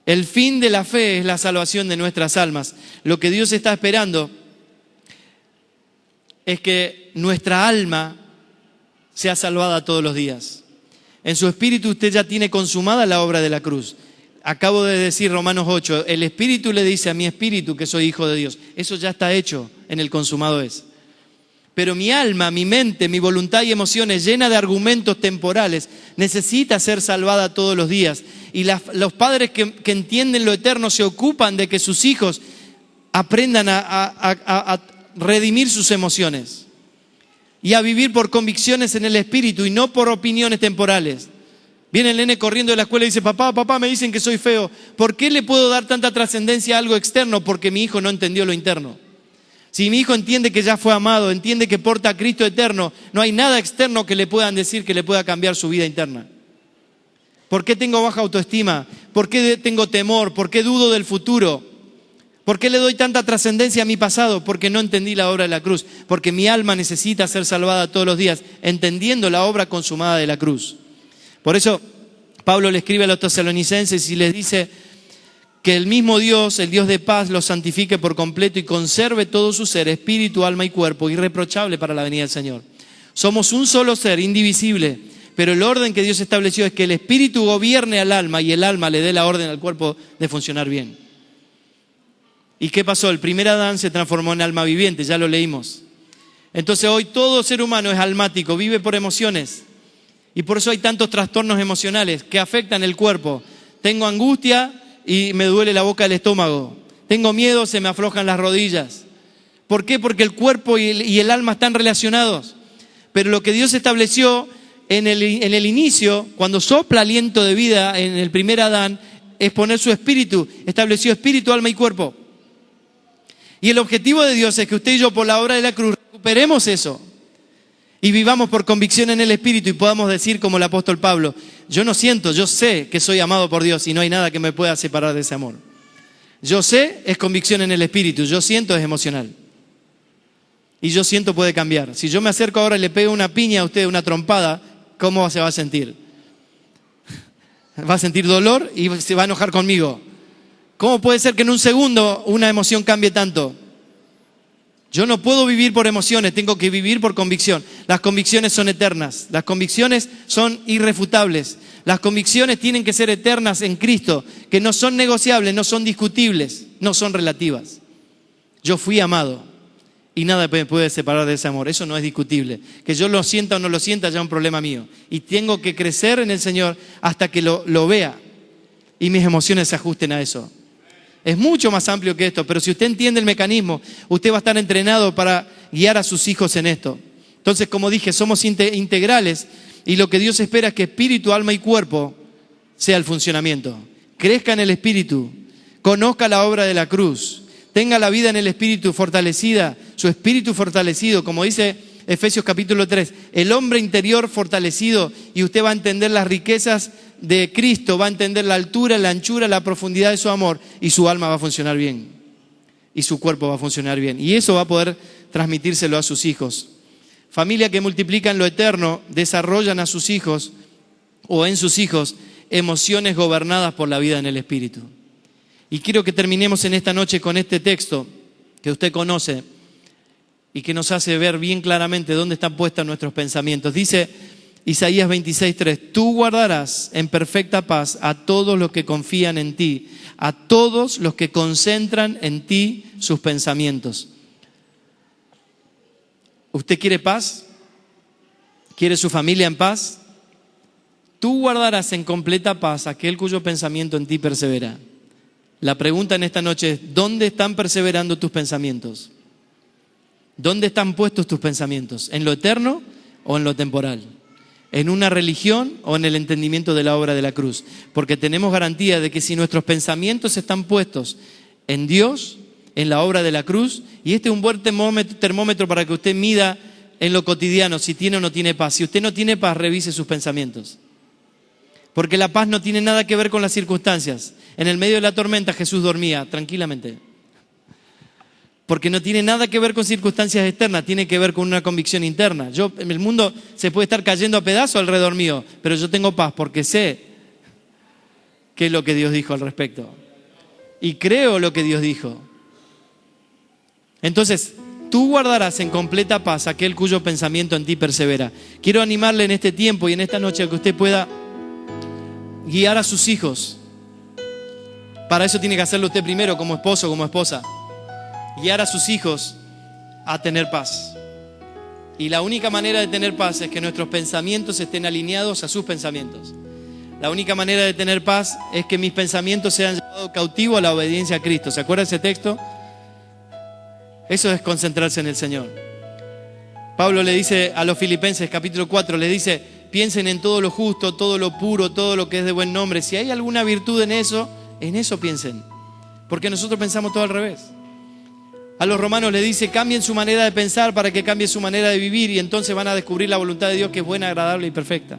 El fin de la fe es la salvación de nuestras almas. Lo que Dios está esperando es que nuestra alma sea salvada todos los días. En su espíritu usted ya tiene consumada la obra de la cruz. Acabo de decir Romanos 8, el espíritu le dice a mi espíritu que soy hijo de Dios. Eso ya está hecho en el consumado es. Pero mi alma, mi mente, mi voluntad y emociones llena de argumentos temporales necesita ser salvada todos los días. Y los padres que entienden lo eterno se ocupan de que sus hijos aprendan a redimir sus emociones y a vivir por convicciones en el espíritu y no por opiniones temporales. Viene el nene corriendo de la escuela y dice, papá, me dicen que soy feo. ¿Por qué le puedo dar tanta trascendencia a algo externo? Porque mi hijo no entendió lo interno. Si mi hijo entiende que ya fue amado, entiende que porta a Cristo eterno, no hay nada externo que le puedan decir que le pueda cambiar su vida interna. ¿Por qué tengo baja autoestima? ¿Por qué tengo temor? ¿Por qué dudo del futuro? ¿Por qué le doy tanta trascendencia a mi pasado? Porque no entendí la obra de la cruz. Porque mi alma necesita ser salvada todos los días, entendiendo la obra consumada de la cruz. Por eso Pablo le escribe a los tesalonicenses y les dice que el mismo Dios, el Dios de paz, los santifique por completo y conserve todo su ser, espíritu, alma y cuerpo, irreprochable para la venida del Señor. Somos un solo ser, indivisible, pero el orden que Dios estableció es que el espíritu gobierne al alma y el alma le dé la orden al cuerpo de funcionar bien. ¿Y qué pasó? El primer Adán se transformó en alma viviente, ya lo leímos. Entonces hoy todo ser humano es almático, vive por emociones. Y por eso hay tantos trastornos emocionales que afectan el cuerpo. Tengo angustia y me duele la boca del estómago. Tengo miedo, se me aflojan las rodillas. ¿Por qué? Porque el cuerpo y el alma están relacionados. Pero lo que Dios estableció en el inicio, cuando sopla aliento de vida en el primer Adán, es poner su espíritu. Estableció espíritu, alma y cuerpo. Y el objetivo de Dios es que usted y yo, por la obra de la cruz, recuperemos eso. y vivamos por convicción en el Espíritu y podamos decir como el apóstol Pablo, yo no siento, yo sé que soy amado por Dios y no hay nada que me pueda separar de ese amor. Yo sé es convicción en el Espíritu, yo siento es emocional. Y yo siento puede cambiar. Si yo me acerco ahora y le pego una piña a usted, una trompada, ¿cómo se va a sentir? Va a sentir dolor y se va a enojar conmigo. ¿Cómo puede ser que en un segundo una emoción cambie tanto? Yo no puedo vivir por emociones, tengo que vivir por convicción. Las convicciones son eternas, las convicciones son irrefutables. Las convicciones tienen que ser eternas en Cristo, que no son negociables, no son discutibles, no son relativas. Yo fui amado y nada me puede separar de ese amor, eso no es discutible. Que yo lo sienta o no lo sienta ya es un problema mío. Y tengo que crecer en el Señor hasta que lo vea y mis emociones se ajusten a eso. Es mucho más amplio que esto, pero si usted entiende el mecanismo, usted va a estar entrenado para guiar a sus hijos en esto. Entonces, como dije, somos integrales y lo que Dios espera es que espíritu, alma y cuerpo sea el funcionamiento. Crezca en el espíritu, conozca la obra de la cruz, tenga la vida en el espíritu fortalecida, su espíritu fortalecido, como dice Efesios capítulo 3, el hombre interior fortalecido y usted va a entender las riquezas de Cristo, va a entender la altura, la anchura, la profundidad de su amor y su alma va a funcionar bien y su cuerpo va a funcionar bien y eso va a poder transmitírselo a sus hijos. Familia que multiplica en lo eterno, desarrollan a sus hijos o en sus hijos emociones gobernadas por la vida en el Espíritu. Y quiero que terminemos en esta noche con este texto que usted conoce y que nos hace ver bien claramente dónde están puestos nuestros pensamientos. Dice Isaías 26:3, tú guardarás en perfecta paz a todos los que confían en ti, a todos los que concentran en ti sus pensamientos. ¿Usted quiere paz? ¿Quiere su familia en paz? Tú guardarás en completa paz a aquel cuyo pensamiento en ti persevera. La pregunta en esta noche es, ¿dónde están perseverando tus pensamientos? ¿Dónde están puestos tus pensamientos? ¿En lo eterno o en lo temporal? ¿En una religión o en el entendimiento de la obra de la cruz? Porque tenemos garantía de que si nuestros pensamientos están puestos en Dios, en la obra de la cruz, y este es un buen termómetro para que usted mida en lo cotidiano si tiene o no tiene paz. Si usted no tiene paz, revise sus pensamientos. Porque la paz no tiene nada que ver con las circunstancias. En el medio de la tormenta Jesús dormía tranquilamente. Porque no tiene nada que ver con circunstancias externas, tiene que ver con una convicción interna. El mundo se puede estar cayendo a pedazos alrededor mío, pero yo tengo paz porque sé qué es lo que Dios dijo al respecto. Y creo lo que Dios dijo. Entonces, tú guardarás en completa paz aquel cuyo pensamiento en ti persevera. Quiero animarle en este tiempo y en esta noche a que usted pueda guiar a sus hijos. Para eso tiene que hacerlo usted primero como esposo, como esposa. Guiar a sus hijos a tener paz. Y la única manera de tener paz es que nuestros pensamientos estén alineados a sus pensamientos. La única manera de tener paz es que mis pensamientos sean llevados cautivos a la obediencia a Cristo. ¿Se acuerda ese texto? Eso es concentrarse en el Señor. Pablo le dice a los Filipenses, capítulo 4, les dice, piensen en todo lo justo, todo lo puro, todo lo que es de buen nombre. Si hay alguna virtud en eso piensen. Porque nosotros pensamos todo al revés. A los romanos le dice, cambien su manera de pensar para que cambie su manera de vivir y entonces van a descubrir la voluntad de Dios que es buena, agradable y perfecta.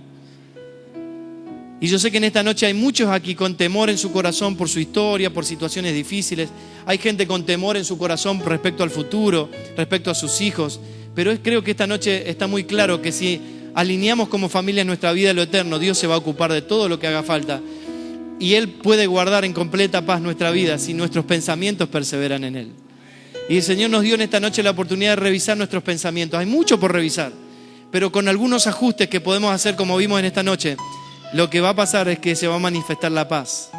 Y yo sé que en esta noche hay muchos aquí con temor en su corazón por su historia, por situaciones difíciles. Hay gente con temor en su corazón respecto al futuro, respecto a sus hijos. Pero creo que esta noche está muy claro que si alineamos como familia en nuestra vida lo eterno, Dios se va a ocupar de todo lo que haga falta. Y Él puede guardar en completa paz nuestra vida si nuestros pensamientos perseveran en Él. Y el Señor nos dio en esta noche la oportunidad de revisar nuestros pensamientos. Hay mucho por revisar, pero con algunos ajustes que podemos hacer como vimos en esta noche, lo que va a pasar es que se va a manifestar la paz.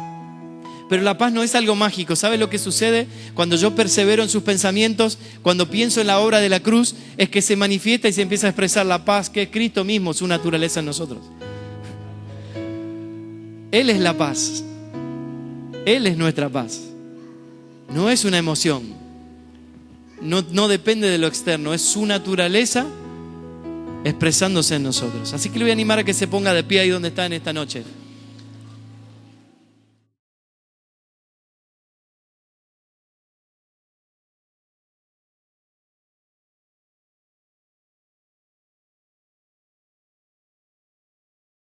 Pero la paz no es algo mágico. ¿Sabe lo que sucede? Cuando yo persevero en sus pensamientos, cuando pienso en la obra de la cruz, es que se manifiesta y se empieza a expresar la paz que es Cristo mismo, su naturaleza en nosotros. Él es la paz. Él es nuestra paz. No es una emoción. No depende de lo externo, es su naturaleza expresándose en nosotros. Así que le voy a animar a que se ponga de pie ahí donde está en esta noche.